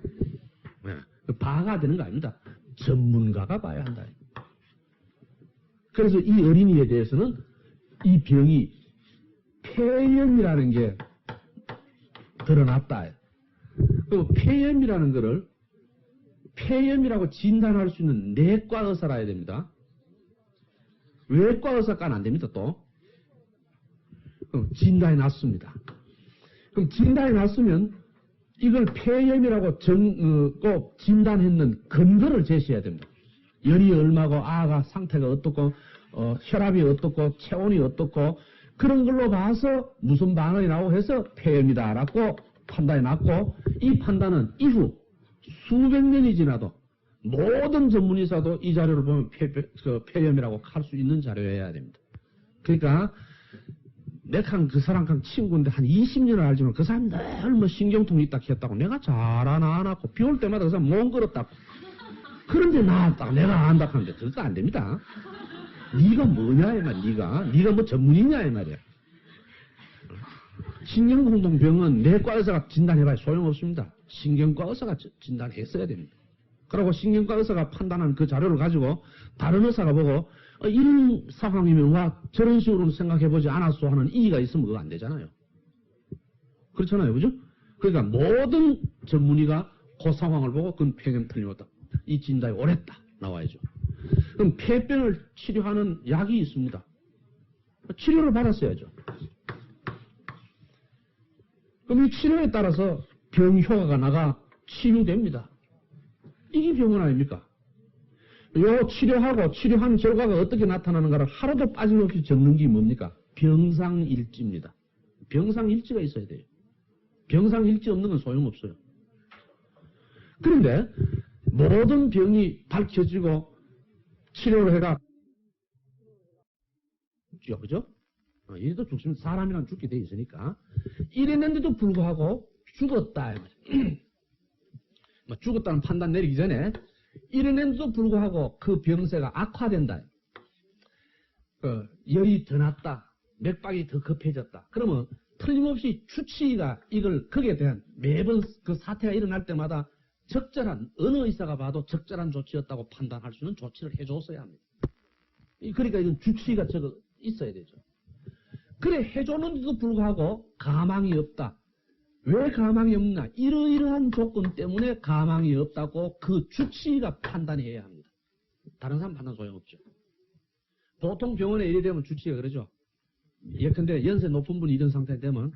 네. 봐가 되는 거 아닙니다. 전문가가 봐야 한다. 그래서 이 어린이에 대해서는 이 병이 폐렴이라는 게 드러났다. 그 폐렴이라는 거를 폐렴이라고 진단할 수 있는 내과 의사라 해야 됩니다. 외과 의사과는 안 됩니다, 또. 그럼 진단이 났습니다. 그럼 진단이 났으면 이걸 폐렴이라고 꼭 진단했는 근거를 제시해야 됩니다. 열이 얼마고, 아가 상태가 어떻고, 혈압이 어떻고, 체온이 어떻고, 그런 걸로 봐서 무슨 반응이 나오고 해서 폐렴이다라고 판단이 났고, 이 판단은 이후 수백 년이 지나도 모든 전문의사도 이 자료를 보면 폐렴이라고 할 수 있는 자료여야 됩니다. 그러니까 내가 그 사람 친구인데 한 20년을 알지만 그 사람이 늘 뭐 신경통이 있다 했다고 내가 잘 아나 안 하고 비 올 때마다 그 사람 몽 걸었다고. 그런데 나았다고 내가 안다 하는데 그것도 안 됩니다. 네가 뭐냐 이 말이야. 네가 뭐 전문이냐 이 말이야. 신경공동병은 내과 의사가 진단해봐야 소용없습니다. 신경과 의사가 진단했어야 됩니다. 그리고 신경과 의사가 판단한 그 자료를 가지고 다른 의사가 보고 이런 상황이면 와 저런 식으로는 생각해보지 않았어 하는 이의가 있으면 그거 안 되잖아요. 그렇잖아요. 그죠? 그러니까 모든 전문의가 그 상황을 보고 그건 폐경 틀림없다. 이 진단이 옳았다. 나와야죠. 그럼 폐병을 치료하는 약이 있습니다. 치료를 받았어야죠. 그럼 이 치료에 따라서 병 효과가 나가 치유됩니다. 이게 병원 아닙니까? 요 치료하고 치료한 결과가 어떻게 나타나는가를 하루도 빠짐없이 적는 게 뭡니까? 병상일지입니다. 병상일지가 있어야 돼요. 병상일지 없는 건 소용없어요. 그런데 모든 병이 밝혀지고 치료를 해가 죽죠. 그죠? 이래도 죽으면 사람이란 죽게 돼 있으니까 이랬는데도 불구하고 죽었다. 죽었다는 판단 내리기 전에 이랬는데도 불구하고 그 병세가 악화된다. 열이 더 났다. 맥박이 더 급해졌다. 그러면 틀림없이 주치의가 이걸 거기에 대한 매번 그 사태가 일어날 때마다 적절한 어느 의사가 봐도 적절한 조치였다고 판단할 수 있는 조치를 해줬어야 합니다. 그러니까 이건 주치의가 저거 있어야 되죠. 그래 해줬는데도 불구하고 가망이 없다. 왜 가망이 없나? 이러이러한 조건 때문에 가망이 없다고 그 주치의가 판단해야 합니다. 다른 사람 판단 소용없죠. 보통 병원에 이래 되면 주치의가 그러죠. 예컨대 연세 높은 분이 이런 상태 되면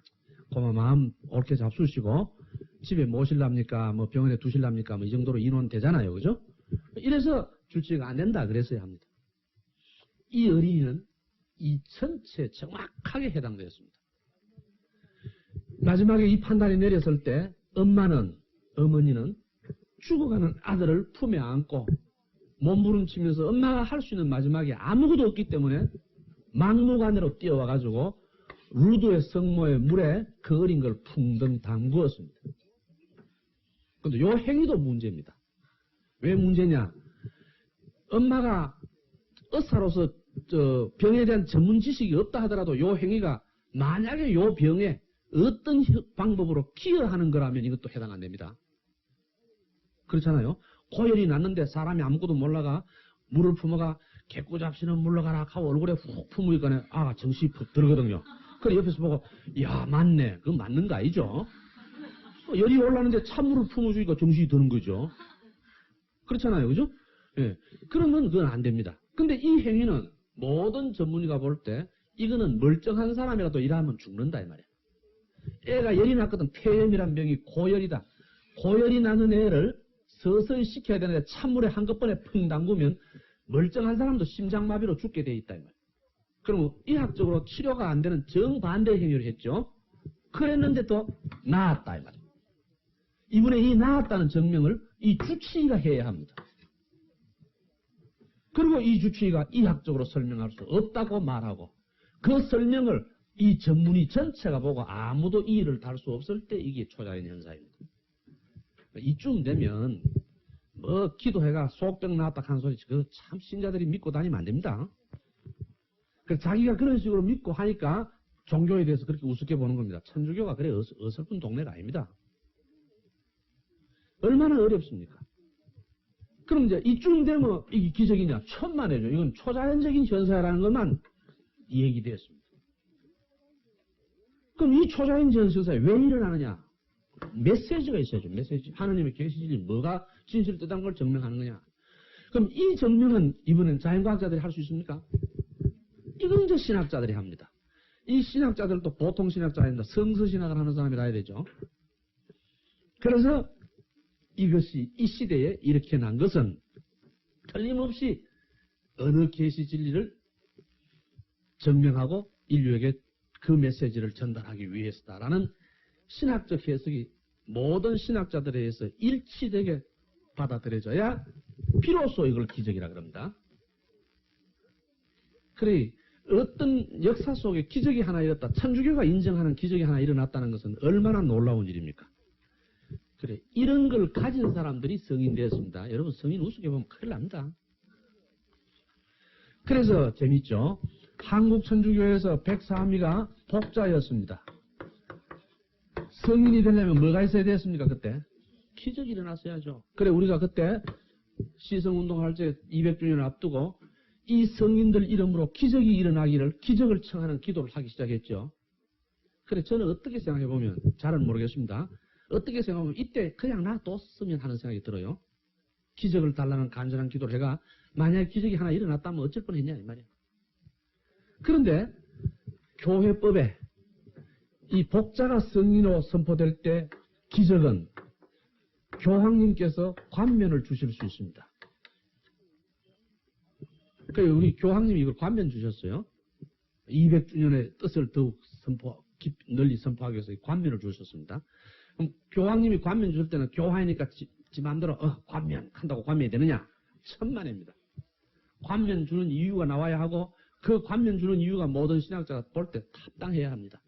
고마 마음 옳게 잡수시고 집에 모실랍니까? 뭐 병원에 두실랍니까? 뭐 이 정도로 인원 되잖아요. 그죠? 이래서 주치의가 안 된다 그랬어야 합니다. 이 어린이는 이 전체에 정확하게 해당되었습니다. 마지막에 이 판단이 내렸을 때 어머니는 죽어가는 아들을 품에 안고 몸부림치면서 엄마가 할 수 있는 마지막에 아무것도 없기 때문에 막무가내로 뛰어와가지고 루드의 성모의 물에 그 어린 걸 풍덩 담그었습니다. 그런데 요 행위도 문제입니다. 왜 문제냐? 엄마가 의사로서 병에 대한 전문 지식이 없다 하더라도 요 행위가 만약에 요 병에 어떤 방법으로 기여하는 거라면 이것도 해당 안 됩니다. 그렇잖아요. 고열이 났는데 사람이 아무것도 몰라가 물을 품어가 개꾸 잡시는 물러가라 하고 얼굴에 훅 품으니까 아가 정신이 푹 들거든요. 그래 옆에서 보고 야 맞네. 그거 맞는 거 아니죠? 열이 올라는데 찬물을 품어주니까 정신이 드는 거죠. 그렇잖아요. 그죠? 예. 그러면 그건 안 됩니다. 근데 이 행위는 모든 전문의가 볼 때 이거는 멀쩡한 사람이라도 일하면 죽는다 이 말이야. 애가 열이 났거든. 폐염이란 병이 고열이다. 고열이 나는 애를 서서히 식혀야 되는데 찬물에 한꺼번에 펑 담그면 멀쩡한 사람도 심장마비로 죽게 돼 있다 이 말이야. 그러면 의학적으로 치료가 안 되는 정반대 행위를 했죠. 그랬는데도 나았다 이 말이야. 이번에 이 나았다는 증명을 이 주치의가 해야 합니다. 그리고 이 주치의가 의학적으로 설명할 수 없다고 말하고 그 설명을 이 전문의 전체가 보고 아무도 이의를 달 수 없을 때 이게 초자연 현상입니다. 이쯤 되면 뭐 기도해가 속병 나왔다 하는 소리 그거 참 신자들이 믿고 다니면 안 됩니다. 그래서 자기가 그런 식으로 믿고 하니까 종교에 대해서 그렇게 우습게 보는 겁니다. 천주교가 그래 어설픈 동네가 아닙니다. 얼마나 어렵습니까? 그럼 이제 이쯤 되면 이게 기적이냐? 천만에죠. 이건 초자연적인 현상이라는 것만 얘기되었습니다. 그럼 이 초자연 현상이 왜 일어나느냐? 메시지가 있어야죠. 메시지. 하나님의 계시질이 뭐가 진실을 뜻한 걸 증명하는 거냐? 그럼 이 증명은 이번엔 자연과학자들이 할 수 있습니까? 이건 이제 신학자들이 합니다. 이 신학자들도 보통 신학자가 아닙니다. 성서신학을 하는 사람이라 해야 되죠. 그래서 이것이 이 시대에 이렇게 난 것은 틀림없이 어느 계시 진리를 증명하고 인류에게 그 메시지를 전달하기 위해서다라는 신학적 해석이 모든 신학자들에 의해서 일치되게 받아들여져야 비로소 이걸 기적이라 그럽니다. 그래 어떤 역사 속에 기적이 하나 일어났다. 천주교가 인정하는 기적이 하나 일어났다는 것은 얼마나 놀라운 일입니까? 그래 이런 걸 가진 사람들이 성인 되었습니다. 여러분 성인 우습게 보면 큰일 납니다. 그래서 재밌죠. 한국천주교에서 백사미가 복자였습니다. 성인이 되려면 뭐가 있어야 됐습니까, 그때? 기적이 일어났어야죠. 그래, 우리가 그때 시성운동할 때 200주년을 앞두고 이 성인들 이름으로 기적이 일어나기를 기적을 청하는 기도를 하기 시작했죠. 그래, 저는 어떻게 생각해보면, 잘은 모르겠습니다. 어떻게 생각하면 이때 그냥 놔뒀으면 하는 생각이 들어요. 기적을 달라는 간절한 기도를 해가 만약에 기적이 하나 일어났다면 어쩔 뻔했냐 이 말이야. 그런데 교회법에 이 복자가 성인으로 선포될 때 기적은 교황님께서 관면을 주실 수 있습니다. 그러니까 우리 교황님이 이걸 관면 주셨어요. 200주년의 뜻을 더욱 널리 선포하기 위해서 관면을 주셨습니다. 그럼 교황님이 관면 주실 때는 교황이니까 지 마음대로 관면 한다고 관면이 되느냐? 천만입니다. 관면 주는 이유가 나와야 하고 그 관면 주는 이유가 모든 신학자가 볼 때 합당해야 합니다.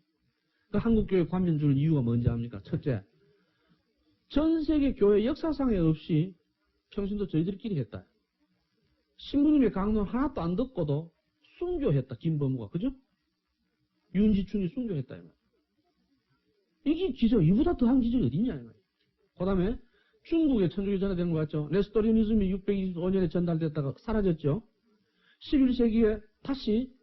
그 한국교회 관면 주는 이유가 뭔지 압니까? 첫째, 전 세계 교회 역사상에 없이 평신도 저희들끼리 했다. 신부님의 강론 하나도 안 듣고도 순교했다. 김범우가. 그죠? 윤지충이 순교했다. 이 말. 이게 기적, 이보다 더한 기적이 어디 있냐. 그 다음에 중국에 천주교 전화되는 거 같죠? 네스토리니즘이 625년에 전달됐다가 사라졌죠? 11세기에 다시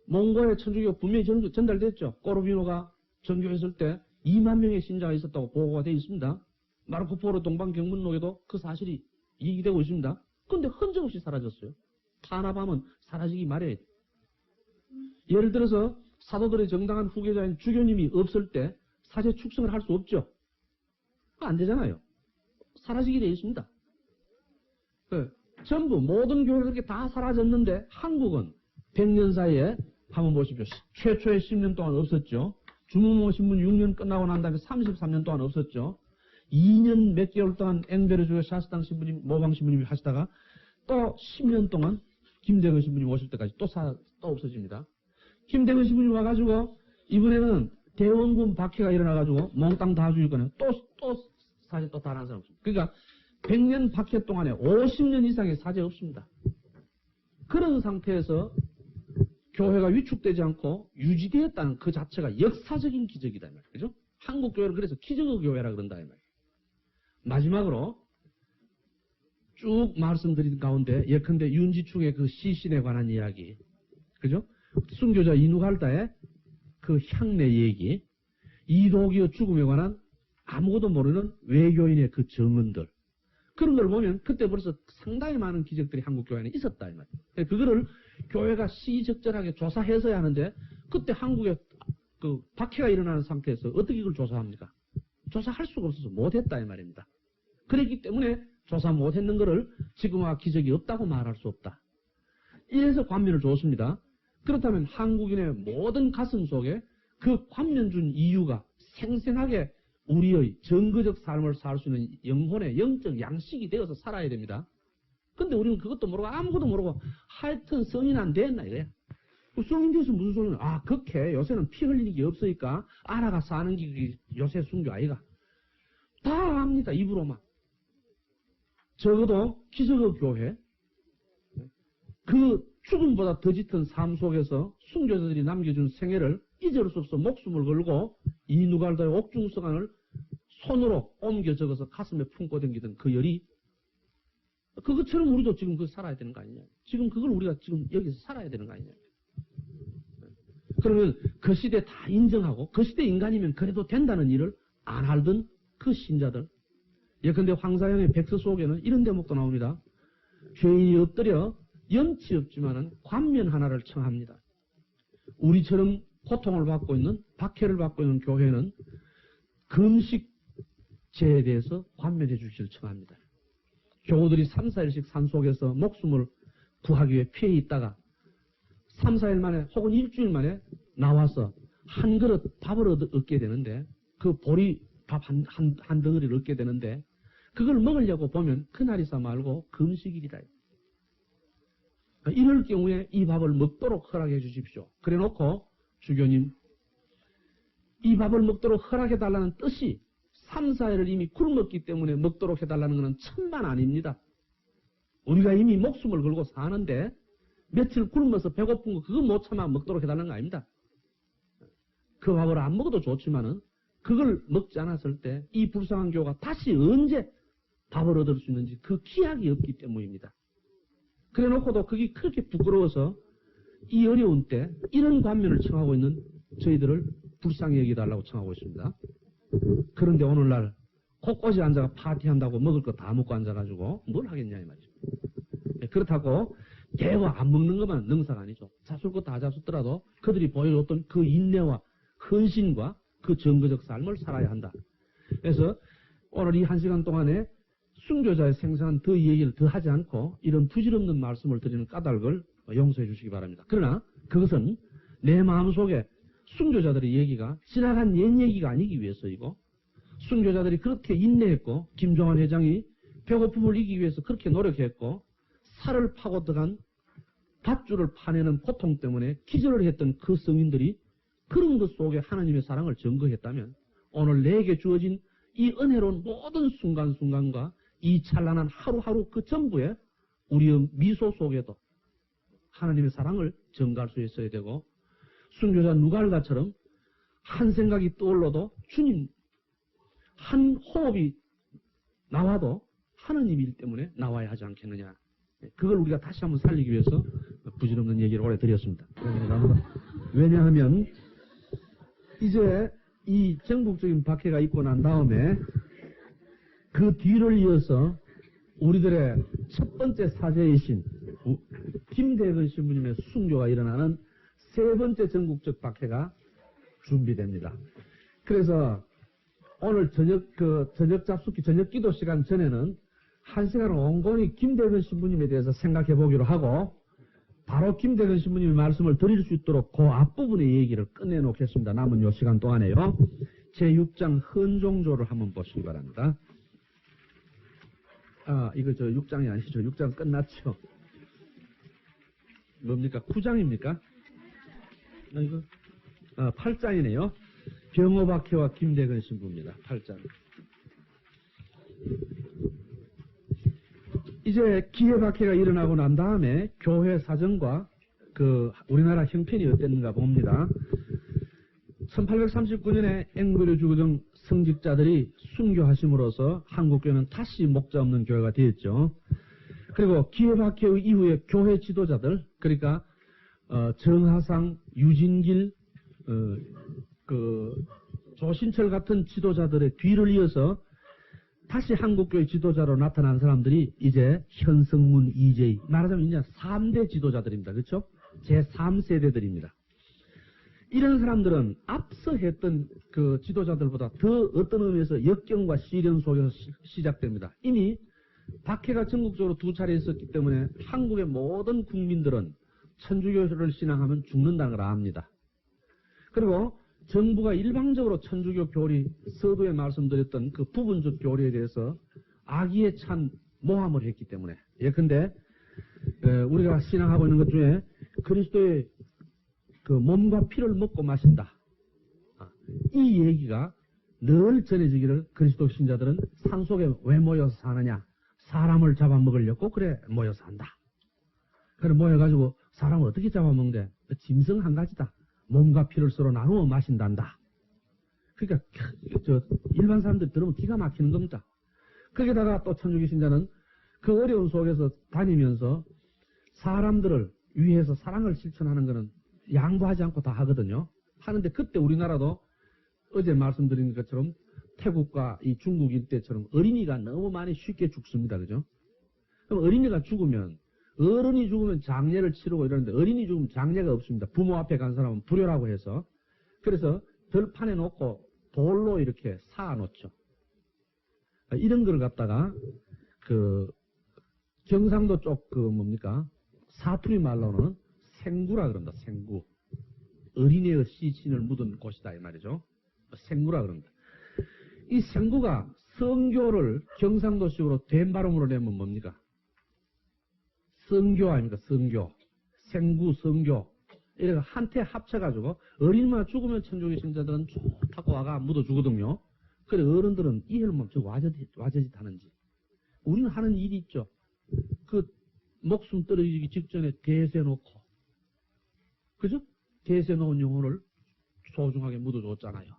몽고의 천주교 분명히 전달됐죠? 꼬르비노가 전교했을 때 2만 명의 신자가 있었다고 보고가 되어 있습니다. 마르코 포로 동방경문록에도 그 사실이 얘기되고 있습니다. 그런데 흔적 없이 사라졌어요. 탄압하면 사라지기 마련이에요. 예를 들어서 사도들의 정당한 후계자인 주교님이 없을 때 사제 축성을 할 수 없죠. 안 되잖아요. 사라지게 되어 있습니다. 전부 모든 교회가 그렇게 다 사라졌는데 한국은 100년 사이에 한번 보십시오. 최초의 10년 동안 없었죠. 주무모 신문 6년 끝나고 난 다음에 33년 동안 없었죠. 2년 몇 개월 동안 앵베르 주교 샤스당 신부님, 모방 신부님이 하시다가 또 10년 동안 김대근 신부님 오실 때까지 또 없어집니다. 김대근 신부님 와가지고 이번에는 대원군 박해가 일어나가지고 몽땅 다 죽일 거는 사실 또 다른 사람 없습니다. 그러니까 100년 박해 동안에 50년 이상의 사제 없습니다. 그런 상태에서 교회가 위축되지 않고 유지되었다는 그 자체가 역사적인 기적이다. 이 말이에요. 그죠? 한국 교회를 그래서 기적의 교회라 그런다. 이 말이에요. 마지막으로 쭉 말씀드린 가운데 예컨대 윤지충의 그 시신에 관한 이야기, 그죠? 순교자 이누갈다의 그 향내 얘기, 이도기의 죽음에 관한 아무것도 모르는 외교인의 그 증언들, 그런 걸 보면 그때 벌써 상당히 많은 기적들이 한국 교회에 있었다 이 말이에요. 그거를 교회가 시적절하게 조사해서야 하는데 그때 한국에 그 박해가 일어나는 상태에서 어떻게 이걸 조사합니까? 조사할 수가 없어서 못했다 이 말입니다. 그렇기 때문에 조사 못했는 거를 지금와 기적이 없다고 말할 수 없다. 이래서 관면을 줬습니다. 그렇다면 한국인의 모든 가슴 속에 그 관면 준 이유가 생생하게 우리의 정거적 삶을 살 수 있는 영혼의 영적 양식이 되어서 살아야 됩니다. 근데 우리는 그것도 모르고 아무것도 모르고 하여튼 성인 안 됐나 이거야. 성인 돼서 무슨 소리냐. 그렇게 요새는 피 흘리는 게 없으니까 알아가 사는 게 요새 순교 아이가. 다 압니다. 입으로만. 적어도 기적의 교회, 그 죽음보다 더 짙은 삶 속에서 순교자들이 남겨준 생애를 잊을 수 없어 목숨을 걸고 이 누갈다의 옥중서간을 손으로 옮겨 적어서 가슴에 품고 댕기던 그 열이, 그것처럼 우리도 지금 그거 살아야 되는 거 아니냐. 지금 그걸 우리가 지금 여기서 살아야 되는 거 아니냐. 그러면 그 시대 다 인정하고 그 시대 인간이면 그래도 된다는 일을 안 하던 그 신자들, 예컨대 황사영의 백서 속에는 이런 대목도 나옵니다. 죄인이 엎드려 염치 없지만은 관면 하나를 청합니다. 우리처럼 고통을 받고 있는, 박해를 받고 있는 교회는 금식제에 대해서 관면해 주시길 청합니다. 교우들이 3, 4일씩 산속에서 목숨을 구하기 위해 피해 있다가 3, 4일 만에 혹은 일주일 만에 나와서 한 그릇 밥을 얻게 되는데, 그 보리 밥 한 덩어리를 얻게 되는데, 그걸 먹으려고 보면 그날이사 말고 금식일이다. 이럴 경우에 이 밥을 먹도록 허락해 주십시오. 그래 놓고 주교님, 이 밥을 먹도록 허락해 달라는 뜻이 3, 4일을 이미 굶었기 때문에 먹도록 해달라는 것은 천만 아닙니다. 우리가 이미 목숨을 걸고 사는데 며칠 굶어서 배고픈 거 그거 못 참아 먹도록 해달라는 거 아닙니다. 그 밥을 안 먹어도 좋지만은 그걸 먹지 않았을 때 이 불쌍한 교가 다시 언제 밥을 얻을 수 있는지 그 기약이 없기 때문입니다. 그래 놓고도 그게 그렇게 부끄러워서 이 어려운 때 이런 관면을 청하고 있는 저희들을 불쌍히 여기달라고 청하고 있습니다. 그런데 오늘날 곳곳이 앉아가 파티한다고 먹을 거 다 먹고 앉아가지고 뭘 하겠냐 이 말이죠. 그렇다고 대거 안 먹는 것만 능사가 아니죠. 잡술 거 다 잡숫더라도 그들이 보여줬던 그 인내와 헌신과 그 정거적 삶을 살아야 한다. 그래서 오늘 이 1시간 동안에 순교자의 생생한 더 얘기를 더 하지 않고 이런 부질없는 말씀을 드리는 까닭을 용서해 주시기 바랍니다. 그러나 그것은 내 마음속에 순교자들의 얘기가 지나간 옛 얘기가 아니기 위해서이고 순교자들이 그렇게 인내했고 김종환 회장이 배고픔을 이기기 위해서 그렇게 노력했고 살을 파고 들어간 밧줄을 파내는 고통 때문에 기절을 했던 그 성인들이 그런 것 속에 하나님의 사랑을 증거했다면 오늘 내게 주어진 이 은혜로운 모든 순간순간과 이 찬란한 하루하루 그 전부에 우리의 미소 속에도 하나님의 사랑을 증가할 수 있어야 되고 순교자 누갈가처럼 한 생각이 떠올라도 주님 한 호흡이 나와도 하나님이기 때문에 나와야 하지 않겠느냐. 그걸 우리가 다시 한번 살리기 위해서 부질없는 얘기를 오래 드렸습니다. 왜냐하면 이제 이 전국적인 박해가 있고 난 다음에 그 뒤를 이어서 우리들의 첫 번째 사제이신 김대근 신부님의 순교가 일어나는 세 번째 전국적 박해가 준비됩니다. 그래서 오늘 저녁 잡숫기, 저녁 기도 시간 전에는 1시간을 온건히 김대근 신부님에 대해서 생각해 보기로 하고 바로 김대근 신부님의 말씀을 드릴 수 있도록 그 앞부분의 얘기를 끝내놓겠습니다. 남은 요 시간 동안에요. 제6장 헌종조를 한번 보시기 바랍니다. 이거 저 6장이 아니죠. 6장 끝났죠. 뭡니까? 9장입니까? 이거 8장이네요. 병호박해와 김대근 신부입니다. 8장. 이제 기해박해가 일어나고 난 다음에 교회 사정과 그 우리나라 형편이 어땠는가 봅니다. 1839년에 앵그리 주교정 성직자들이 순교하심으로써 한국교회는 다시 목자 없는 교회가 되었죠. 그리고 기해박해 이후에 교회 지도자들, 그러니까 정하상, 유진길, 조신철 같은 지도자들의 뒤를 이어서 다시 한국교회 지도자로 나타난 사람들이 이제 현성문, 이재희, 말하자면 이제 3대 지도자들입니다. 그렇죠? 제3세대들입니다. 이런 사람들은 앞서 했던 그 지도자들보다 더 어떤 의미에서 역경과 시련 속에서 시작됩니다. 이미 박해가 전국적으로 2차례 있었기 때문에 한국의 모든 국민들은 천주교를 신앙하면 죽는다는 걸 압니다. 그리고 정부가 일방적으로 천주교 교리, 서두에 말씀드렸던 그 부분적 교리에 대해서 악의에 찬 모함을 했기 때문에 예컨대 우리가 신앙하고 있는 것 중에 그리스도의 그 몸과 피를 먹고 마신다. 이 얘기가 늘 전해지기를 그리스도 신자들은 산속에 왜 모여서 사느냐. 사람을 잡아먹으려고 그래 모여서 한다. 그래 모여가지고 사람을 어떻게 잡아먹는데 짐승 한 가지다. 몸과 피를 서로 나누어 마신단다. 그러니까 일반 사람들이 들으면 기가 막히는 겁니다. 거기다가 또 천주교 신자는 그 어려운 속에서 다니면서 사람들을 위해서 사랑을 실천하는 것은 양보하지 않고 다 하거든요. 하는데 그때 우리나라도 어제 말씀드린 것처럼 태국과 이 중국 일대처럼 어린이가 너무 많이 쉽게 죽습니다. 그죠? 그럼 어린이가 죽으면 어른이 죽으면 장례를 치르고 이러는데 어린이 죽으면 장례가 없습니다. 부모 앞에 간 사람은 불효라고 해서. 그래서 들판에 놓고 돌로 이렇게 쌓아놓죠. 이런 걸 갖다가 그 경상도 쪽 그 뭡니까? 사투리 말로는 생구라 그런다. 생구. 어린이의 시신을 묻은 곳이다 이 말이죠. 생구라 그런다. 이 생구가 성교를 경상도식으로 된 발음으로 내면 뭡니까? 성교 아닙니까? 성교. 생구, 성교. 이래가 한테 합쳐가지고 어린이만 죽으면 천주교 신자들은 좋다고 와가 묻어주거든요. 그래 어른들은 이해를 멈추고 와저짓 하는지. 우리는 하는 일이 있죠. 그 목숨 떨어지기 직전에 대세놓고, 그죠? 대세놓은 영혼을 소중하게 묻어줬잖아요.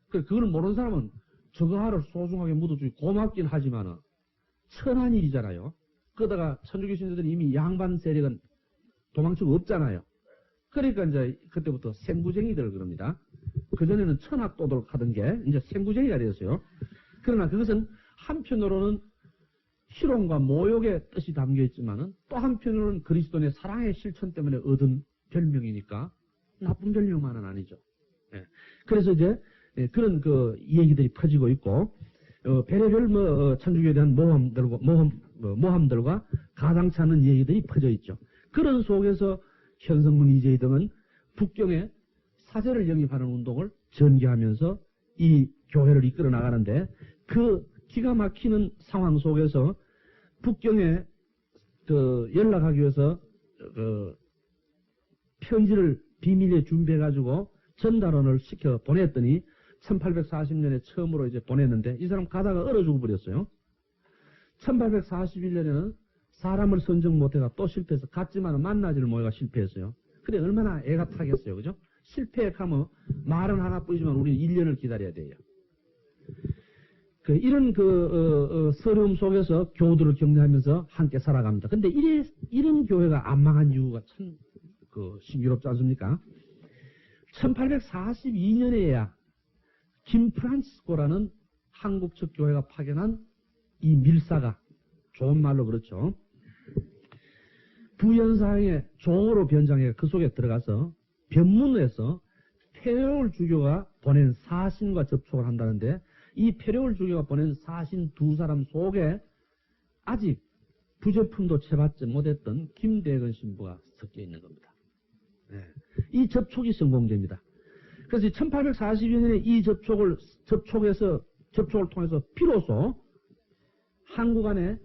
그걸 모르는 사람은 저거를 소중하게 묻어주기 고맙긴 하지만은 천한 일이잖아요. 그러다가 천주교 신자들이 이미 양반 세력은 도망치고 없잖아요. 그러니까 이제 그때부터 생구쟁이들 그럽니다. 그전에는 천학도덕 하던 게 이제 생구쟁이가 되었어요. 그러나 그것은 한편으로는 희롱과 모욕의 뜻이 담겨 있지만은 또 한편으로는 그리스도의 사랑의 실천 때문에 얻은 별명이니까 나쁜 별명만은 아니죠. 예. 그래서 이제 그런 그 얘기들이 퍼지고 있고, 별의별 천주교에 대한 모함들과 가당치 않은 얘기들이 퍼져 있죠. 그런 속에서 현성문 이재희 등은 북경에 사제를 영입하는 운동을 전개하면서 이 교회를 이끌어 나가는데, 그 기가 막히는 상황 속에서 북경에 연락하기 위해서 편지를 비밀리에 준비해가지고 전달원을 시켜 보냈더니 1840년에 처음으로 이제 보냈는데 이 사람 가다가 얼어 죽어버렸어요. 1841년에는 사람을 선정 못해가 또 실패해서 갔지만 만나지를 못해가 실패했어요. 그래 얼마나 애가 타겠어요. 그죠? 실패하면 말은 하나뿐이지만 우리는 1년을 기다려야 돼요. 이런 서러움 속에서 교우들을 격려하면서 함께 살아갑니다. 근데 이런 교회가 안 망한 이유가 참 신기롭지 않습니까? 1842년에야 김프란치스코라는 한국 측 교회가 파견한 이 밀사가, 좋은 말로 그렇죠, 부연사항의 종으로 변장해 그 속에 들어가서 변문에서 페레올 주교가 보낸 사신과 접촉을 한다는데, 이 페레올 주교가 보낸 사신 두 사람 속에 아직 부제품도 채받지 못했던 김대근 신부가 섞여 있는 겁니다. 네. 이 접촉이 성공됩니다. 그래서 1842년에 이 접촉을 통해서 비로소 한국 안에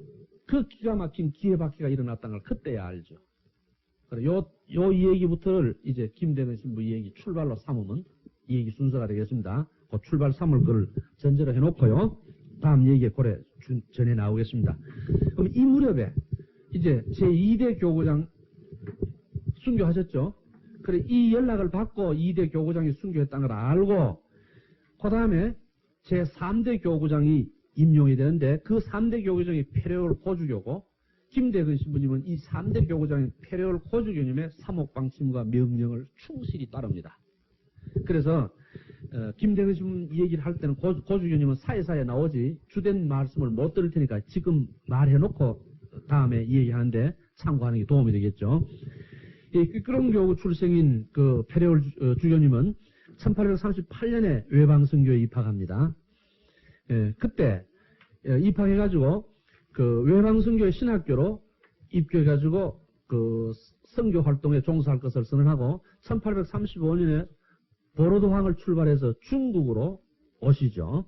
그 기가 막힌 기회바퀴가 일어났다는 걸 그때야 알죠. 요 얘기부터를 이제 김대근 신부 얘기 출발로 삼으면 이 얘기 순서가 되겠습니다. 그 출발 삼을 걸 전제로 해놓고요. 다음 얘기에 고래 전에 나오겠습니다. 그럼 이 무렵에 이제 제2대 교구장 순교하셨죠? 그래, 이 연락을 받고 2대 교구장이 순교했다는 걸 알고, 그 다음에 제3대 교구장이 임용이 되는데, 그 3대 교구장이 페레올 고주교고, 김대근 신부님은 이 3대 교구장인 페레올 고주교님의 사목방침과 명령을 충실히 따릅니다. 그래서, 김대근 신부 얘기를 할 때는 고주교님은 사이사이에 나오지, 주된 말씀을 못 들을 테니까 지금 말해놓고 다음에 얘기하는데 참고하는 게 도움이 되겠죠. 이 끄끄렁교구 출생인 그 페레올 주교님은 1838년에 외방선교에 입학합니다. 예, 그때 입학해가지고 그 외방선교의 신학교로 입교해가지고 그 선교 활동에 종사할 것을 선언하고 1835년에 보로도항을 출발해서 중국으로 오시죠.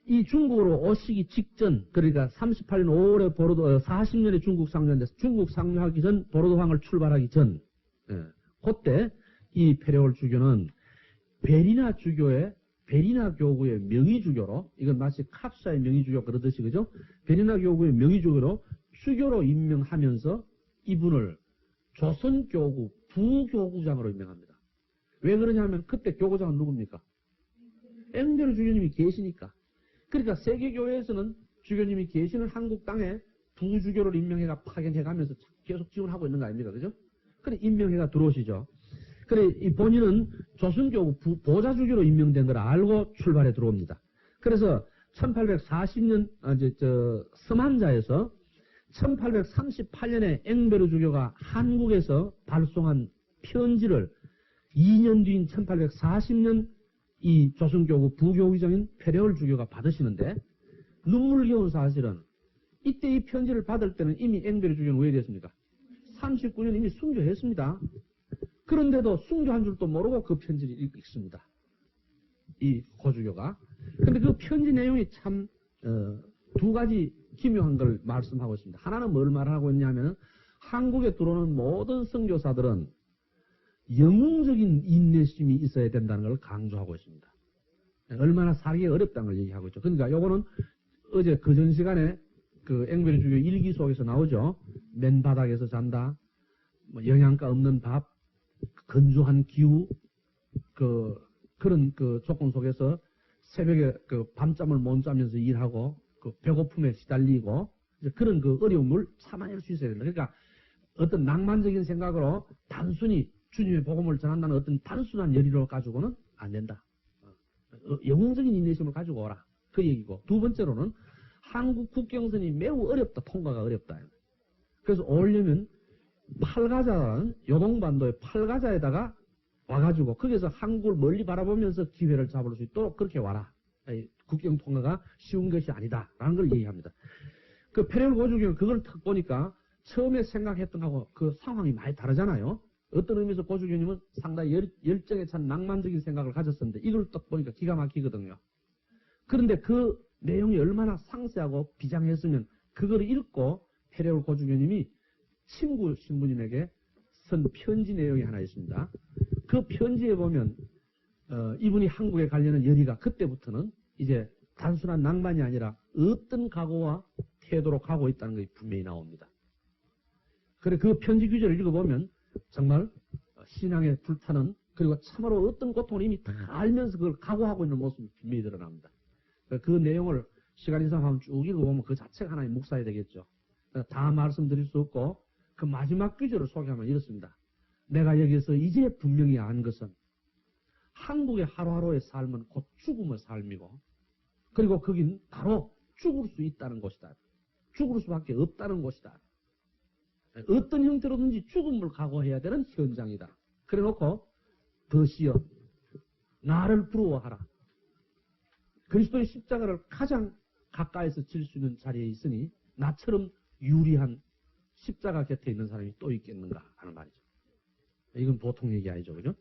이 중국으로 오시기 직전, 그러니까 38년 5월에 40년에 중국 상륙인데, 중국 상륙하기 전, 보로도항을 출발하기 전, 그때 이 페레올 주교는 베리나 교구의 명의주교로, 이건 마치 캅사의 명의주교 그러듯이, 그죠? 베리나 교구의 명의주교로 주교로 임명하면서 이분을 조선교구 부교구장으로 임명합니다. 왜 그러냐면 그때 교구장은 누굽니까? 앵베르 주교님이 계시니까. 그러니까 세계교회에서는 주교님이 계시는 한국 땅에 부주교를 임명해가 파견해가면서 계속 지원하고 있는 거 아닙니까? 그죠? 그래, 임명해가 들어오시죠. 그래, 이 본인은 조선교구 보좌주교로 임명된 걸 알고 출발해 들어옵니다. 그래서 1840년, 섬한자에서 1838년에 앵베르 주교가 한국에서 발송한 편지를 2년 뒤인 1840년 이 조선교구 부교의장인 페레올 주교가 받으시는데, 눈물겨운 사실은 이때 이 편지를 받을 때는 이미 앵베르 주교는 왜 됐습니까? 39년 이미 순교했습니다. 그런데도 순교한 줄도 모르고 그 편지를 읽습니다. 이 고주교가. 근데 그 편지 내용이 참 두 가지 기묘한 걸 말씀하고 있습니다. 하나는 뭘 말하고 있냐면, 한국에 들어오는 모든 선교사들은 영웅적인 인내심이 있어야 된다는 걸 강조하고 있습니다. 얼마나 살기 어렵다는 걸 얘기하고 있죠. 그러니까 요거는 어제 그전 시간에 그 앵베리 주교 일기 속에서 나오죠. 맨 바닥에서 잔다, 뭐 영양가 없는 밥, 건조한 기후, 그런 그 조건 속에서 새벽에 그 밤잠을 못 자면서 일하고 그 배고픔에 시달리고 이제 그런 그 어려움을 참아낼 수 있어야 된다. 그러니까 어떤 낭만적인 생각으로 단순히 주님의 복음을 전한다는 어떤 단순한 열의로 가지고는 안 된다. 영웅적인 인내심을 가지고 오라. 그 얘기고. 두 번째로는 한국 국경선이 매우 어렵다. 통과가 어렵다. 그래서 오려면 팔가자라는 요동반도의 팔가자에다가 와가지고 거기서 한국을 멀리 바라보면서 기회를 잡을 수 있도록 그렇게 와라. 국경 통과가 쉬운 것이 아니다라는 걸 얘기합니다. 그 페레올 고주교는 그걸 탁 보니까 처음에 생각했던 거하고 그 상황이 많이 다르잖아요. 어떤 의미에서 고주교님은 상당히 열정에 찬 낭만적인 생각을 가졌었는데 이걸 딱 보니까 기가 막히거든요. 그런데 그 내용이 얼마나 상세하고 비장했으면 그걸 읽고 페레올 고주교님이 친구 신부님에게 쓴 편지 내용이 하나 있습니다. 그 편지에 보면 이분이 한국에 가려는 열의가 그때부터는 이제 단순한 낭만이 아니라 어떤 각오와 태도로 가고 있다는 것이 분명히 나옵니다. 그래 그 편지 규제를 읽어보면 정말 신앙에 불타는 그리고 참으로 어떤 고통을 이미 다 알면서 그걸 각오하고 있는 모습이 분명히 드러납니다. 그 내용을 시간 이상 한번 쭉 읽어보면 그 자체가 하나의 묵사야 되겠죠. 다 말씀드릴 수 없고 그 마지막 규제를 소개하면 이렇습니다. 내가 여기서 이제 분명히 안 것은 한국의 하루하루의 삶은 곧 죽음의 삶이고 그리고 거긴 바로 죽을 수 있다는 곳이다. 죽을 수밖에 없다는 곳이다. 어떤 형태로든지 죽음을 각오해야 되는 현장이다. 그래 놓고 더시여 나를 부러워하라. 그리스도의 십자가를 가장 가까이서 질 수 있는 자리에 있으니 나처럼 유리한 십자가 곁에 있는 사람이 또 있겠는가 하는 말이죠. 이건 보통 얘기 아니죠. 그죠?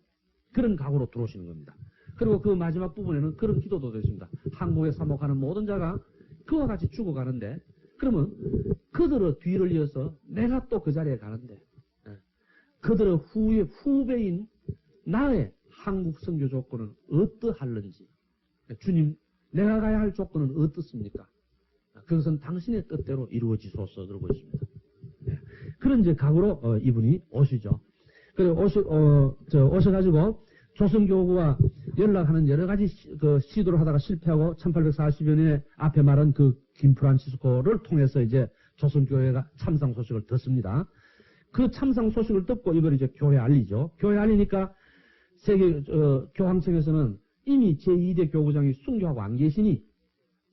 그런 각오로 들어오시는 겁니다. 그리고 그 마지막 부분에는 그런 기도도 되십니다. 한국에 사목하는 모든 자가 그와 같이 죽어가는데 그러면 그들의 뒤를 이어서 내가 또 그 자리에 가는데 그들의 후배인 나의 한국 선교 조건은 어떠할는지 주님 내가 가야 할 조건은 어떻습니까? 그것은 당신의 뜻대로 이루어지소서 그러고 있습니다. 그런 이제 각오로 이분이 오시죠. 그리고 오셔가지고 조선교구와 연락하는 여러 가지 시도를 하다가 실패하고 1840년에 앞에 말한 그 김프란치스코를 통해서 이제 조선교회가 참상 소식을 듣습니다. 그 참상 소식을 듣고 이걸 이제 교회에 알리죠. 교회에 알리니까 세계 교황청에서는 이미 제2대 교구장이 순교하고 안 계시니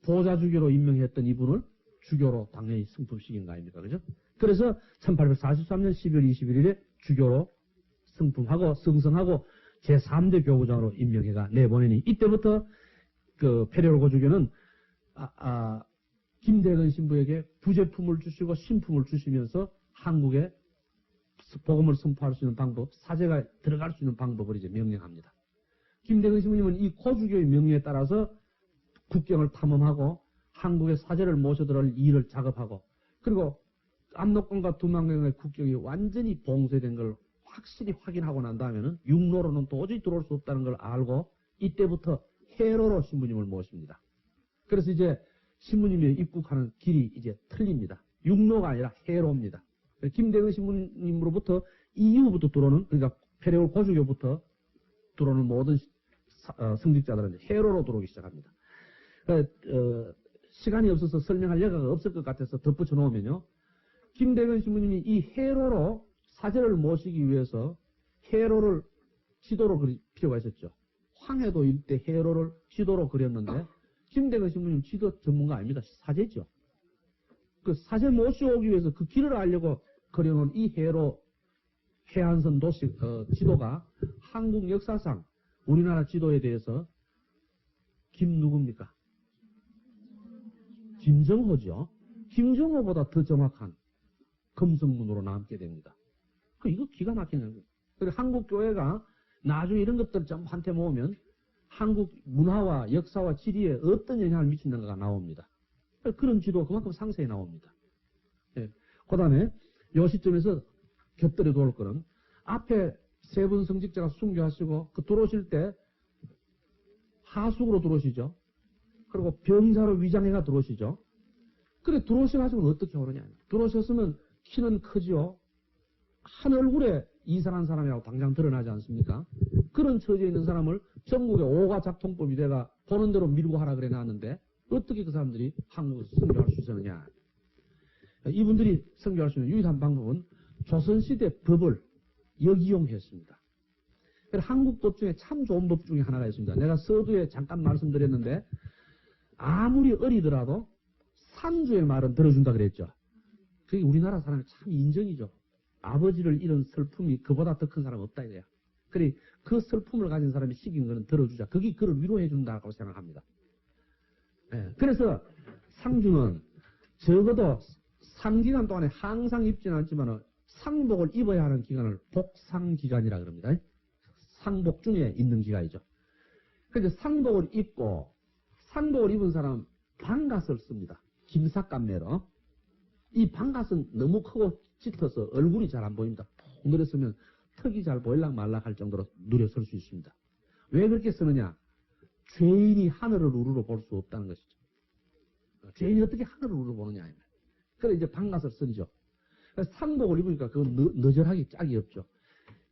보좌주교로 임명했던 이분을 주교로 당연히 승품시킨 거 아닙니까? 그죠? 그래서 1843년 12월 21일에 주교로 승품하고 승선하고 제3대 교구장으로 임명해가 내보내니 이때부터 그 페레올 고주교는 김대근 신부에게 부제품을 주시고 신품을 주시면서 한국에 복음을 선포할 수 있는 방법, 사제가 들어갈 수 있는 방법을 이제 명령합니다. 김대근 신부님은 이 고주교의 명령에 따라서 국경을 탐험하고 한국의 사제를 모셔들을 일을 작업하고 그리고 압록강과 두만강의 국경이 완전히 봉쇄된 걸 확실히 확인하고 난 다음에는 육로로는 도저히 들어올 수 없다는 걸 알고 이때부터 해로로 신부님을 모십니다. 그래서 이제 신부님이 입국하는 길이 이제 틀립니다. 육로가 아니라 해로입니다. 김대근 신부님으로부터 이후부터 들어오는 그러니까 페레올 고주교부터 들어오는 모든 성직자들은 해로로 들어오기 시작합니다. 시간이 없어서 설명할 여가가 없을 것 같아서 덧붙여 놓으면요. 김대근 신부님이 이 해로로 사제를 모시기 위해서 해로를 지도로 그릴 필요가 있었죠. 황해도 일대 해로를 지도로 그렸는데 김대근 신부님 지도 전문가 아닙니다. 사제죠. 그 사제 모셔오기 위해서 그 길을 알려고 그려놓은 이 해로 해안선 도시 지도가 한국 역사상 우리나라 지도에 대해서 누굽니까? 김정호죠. 김정호보다 더 정확한 금성문으로 남게 됩니다. 이거 기가 막히는 거예요. 그리고 한국 교회가 나중에 이런 것들 좀 한테 모으면 한국 문화와 역사와 지리에 어떤 영향을 미친는가가 나옵니다. 그런 지도가 그만큼 상세히 나옵니다. 예. 그 다음에 이 시점에서 곁들여 놓을 거는 앞에 세 분 성직자가 순교하시고 들어오실 때 하숙으로 들어오시죠. 그리고 병자로 위장해가 들어오시죠. 그래, 들어오셔가지고 어떻게 오느냐. 들어오셨으면 키는 크지요. 한 얼굴에 이상한 사람이라고 당장 드러나지 않습니까? 그런 처지에 있는 사람을 전국의 오가 작통법이 돼가 보는 대로 밀고 하라 그래 놨는데 어떻게 그 사람들이 한국에서 선교할 수 있었느냐. 이분들이 선교할 수 있는 유일한 방법은 조선시대 법을 역이용했습니다. 한국 법 중에 참 좋은 법 중에 하나가 있습니다. 내가 서두에 잠깐 말씀드렸는데 아무리 어리더라도 상주의 말은 들어준다 그랬죠. 그게 우리나라 사람의 참 인정이죠. 아버지를 잃은 슬픔이 그보다 더 큰 사람 없다 이거야. 그래 그 슬픔을 가진 사람이 시킨 거는 들어주자. 그게 그를 위로해 준다고 생각합니다. 예, 그래서 상주는 적어도 상기간 동안에 항상 입지는 않지만 상복을 입어야 하는 기간을 복상기간이라 그럽니다. 상복 중에 있는 기간이죠. 그런데 상복을 입고 상복을 입은 사람은 방갓을 씁니다. 김삿감매로. 이 방갓은 너무 크고 짙어서 얼굴이 잘 안 보입니다. 푹 늘었으면 턱이 잘 보일락 말락 할 정도로 누려 설 수 있습니다. 왜 그렇게 쓰느냐? 죄인이 하늘을 우러러 볼 수 없다는 것이죠. 죄인이 어떻게 하늘을 우러러 보느냐. 그래 이제 방갓을 쓰죠. 상복을 입으니까 그건 너절하기 짝이 없죠.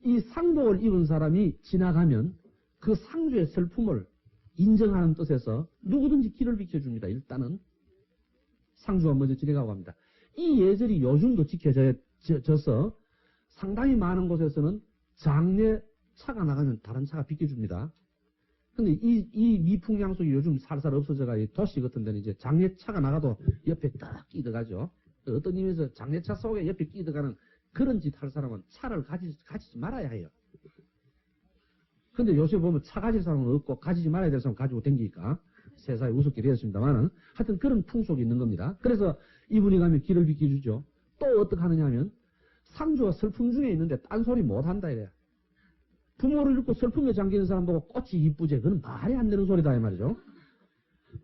이 상복을 입은 사람이 지나가면 그 상주의 슬픔을 인정하는 뜻에서 누구든지 길을 비켜줍니다. 일단은 상주가 먼저 지나가고 합니다. 이 예절이 요즘도 지켜져서 상당히 많은 곳에서는 장례 차가 나가면 다른 차가 비켜줍니다. 근데 이 미풍양속이 요즘 살살 없어져가 도시 같은 데는 이제 장례 차가 나가도 옆에 딱 끼들어가죠. 어떤 의미에서 장례차 속에 옆에 끼들어가는 그런 짓 할 사람은 차를 가지지 말아야 해요. 근데 요새 보면 차 가질 사람은 없고 가지지 말아야 될 사람 가지고 댕기니까 세상에 우습게 되었습니다만은 하여튼 그런 풍속이 있는 겁니다. 그래서 이분이 가면 길을 비켜주죠. 또 어떻게 하느냐 하면 상주가 슬픔 중에 있는데 딴소리 못한다 이래요. 부모를 잃고 슬픔에 잠기는 사람 보고 꽃이 이쁘지 그건 말이 안 되는 소리다 이 말이죠.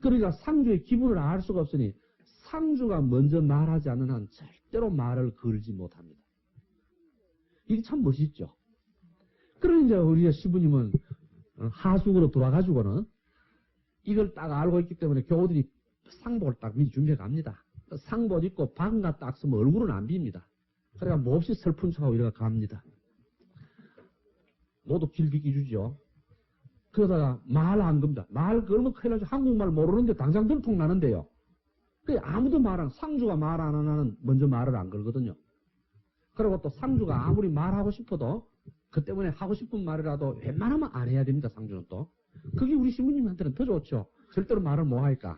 그러니까 상주의 기분을 알 수가 없으니 상주가 먼저 말하지 않는 한 절대로 말을 걸지 못합니다. 이게 참 멋있죠. 그러니 이제 우리 시부님은 하숙으로 돌아가지고는 이걸 딱 알고 있기 때문에 교우들이 상복을 딱 미리 준비해 갑니다. 상복 입고 방가 딱 쓰면 얼굴은 안 빕니다. 그러니까 몹시 슬픈 척하고 이래가 갑니다. 모두 길 비켜주죠. 그러다가 말 안 겁니다. 말 걸면 큰일 나죠. 한국말 모르는데 당장 들통 나는데요. 그 아무도 상주가 말 안 하는 먼저 말을 안 걸거든요. 그리고 또 상주가 아무리 말하고 싶어도 그 때문에 하고 싶은 말이라도 웬만하면 안 해야 됩니다. 상주는 또. 그게 우리 신부님한테는 더 좋죠. 절대로 말을 못 하니까.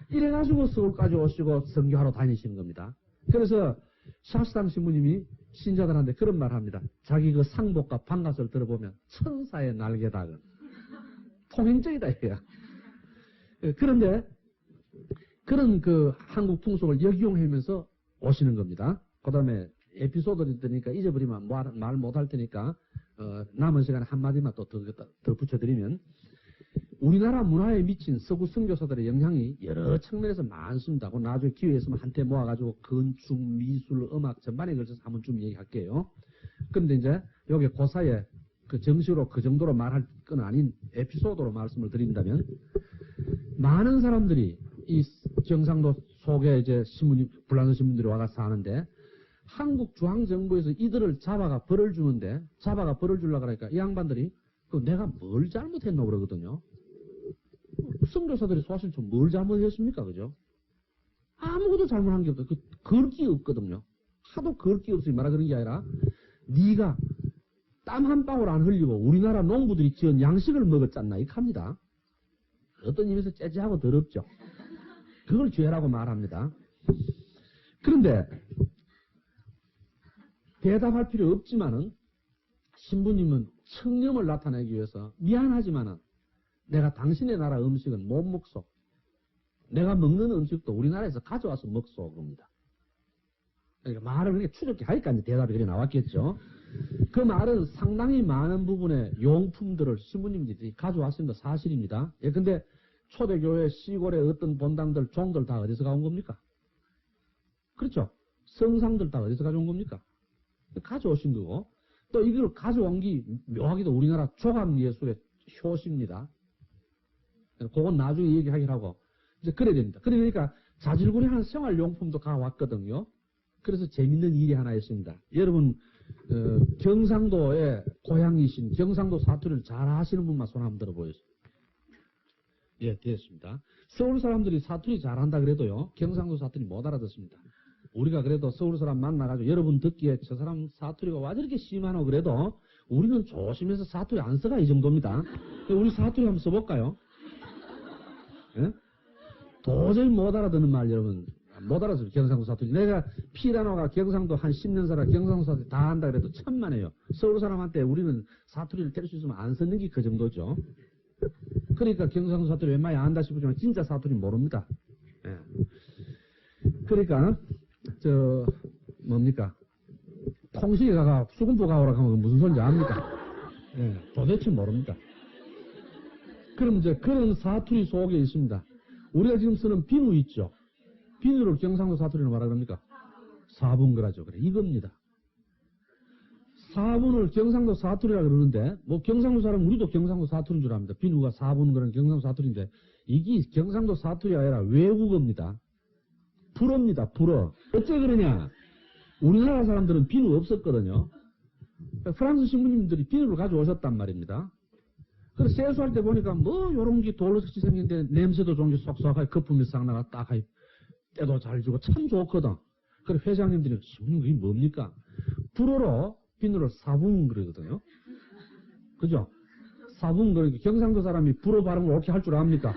이래가지고 서울까지 오시고 선교하러 다니시는 겁니다. 그래서 샤스당 신부님이 신자들한테 그런 말 합니다. 자기 그 상복과 방갓을 들어보면 천사의 날개다. 통행적이다 이거야. 그런데 그런 그 한국 풍속을 역이용하면서 오시는 겁니다. 그 다음에 에피소드를 들으니까 잊어버리면 말 못할 테니까 남은 시간에 한마디만 또 더 붙여드리면 우리나라 문화에 미친 서구 선교사들의 영향이 여러 측면에서 많습니다. 나중에 기회 있으면 한테 모아가지고 건축, 미술, 음악 전반에 걸쳐서 한번 좀 얘기할게요. 그런데 이제 여기 그 사이에 그 정식으로 그 정도로 말할 건 아닌 에피소드로 말씀을 드린다면 많은 사람들이 이 경상도 속에 이제 불란서 신분들이 와가 사는데 한국 중앙정부에서 이들을 잡아가 벌을 주는데 잡아가 벌을 주려고 그러니까 이 양반들이 내가 뭘 잘못했나 그러거든요. 선교사들이 소아실처럼 뭘 잘못했습니까? 그죠? 아무것도 잘못한 게 없어요. 걸 게 없거든요. 하도 걸 게 없으니 말하 그런 게 아니라 네가 땀 한 방울 안 흘리고 우리나라 농부들이 지은 양식을 먹었잖나 이 합니다. 어떤 의미에서 째째하고 더럽죠. 그걸 죄라고 말합니다. 그런데 대답할 필요 없지만은 신부님은 청렴을 나타내기 위해서 미안하지만은 내가 당신의 나라 음식은 못 먹소. 내가 먹는 음식도 우리나라에서 가져와서 먹소. 그럽니다. 그러니까 말을 그렇게 추적해 하니까 대답이 그래 나왔겠죠. 그 말은 상당히 많은 부분의 용품들을 신부님들이 가져왔습니다. 사실입니다. 예, 근데 초대교회 시골의 어떤 본당들, 종들 다 어디서 가온 겁니까? 그렇죠. 성상들 다 어디서 가져온 겁니까? 가져오신 거고, 또 이걸 가져온 게 묘하게도 우리나라 조각예술의 효시입니다. 그건 나중에 얘기하기로 하고, 이제 그래야 됩니다. 그러니까 자질구레한 생활용품도 가왔거든요. 그래서 재밌는 일이 하나 있습니다. 여러분 경상도의 고향이신 경상도 사투리를 잘 아시는 분만 손 한번 들어보겠습니다. 예, 됐습니다. 서울 사람들이 사투리 잘한다 그래도요, 경상도 사투리 못 알아듣습니다. 우리가 그래도 서울 사람 만나가지고 여러분 듣기에 저 사람 사투리가 와 저렇게 심하노 그래도 우리는 조심해서 사투리 안 써가 이 정도입니다. 우리 사투리 한번 써볼까요? 예? 도저히 못 알아듣는 말 여러분 못 알아들어요. 경상도 사투리. 내가 피라노가 경상도 한 10년 살아 경상도 사투리 다 한다 그래도 천만에요. 서울 사람한테 우리는 사투리를 뗄 수 있으면 안 쓰는 게 그 정도죠. 그러니까 경상도 사투리 웬만히 안다 싶지만 진짜 사투리 모릅니다. 예. 그러니까 뭡니까? 통시에 가가 수금보 가오라 하면 무슨 소리인지 압니까? 예, 도대체 모릅니다. 그럼 이제 그런 사투리 속에 있습니다. 우리가 지금 쓰는 비누 있죠? 비누를 경상도 사투리로 말하 그럽니까? 사분그라죠. 그래, 이겁니다. 사분을 경상도 사투리라 그러는데, 뭐 경상도 사람, 우리도 경상도 사투리인 줄 압니다. 비누가 사분그라는 경상도 사투리인데, 이게 경상도 사투리가 아니라 외국어입니다. 불어입니다, 불어. 어째 그러냐? 우리나라 사람들은 비누 없었거든요. 프랑스 신부님들이 비누를 가져오셨단 말입니다. 그래서 세수할 때 보니까 뭐 요런 게 돌로같이 생긴데 냄새도 좀 쏙쏙하게 거품이 싹 나가 딱 하이 때도 잘 주고 참 좋거든. 그래 회장님들이 신부님 그게 뭡니까? 불어로 비누를 사분 그러거든요. 그죠? 사분 그러니까 경상도 사람이 불어 발음을 어떻게 할 줄 압니까?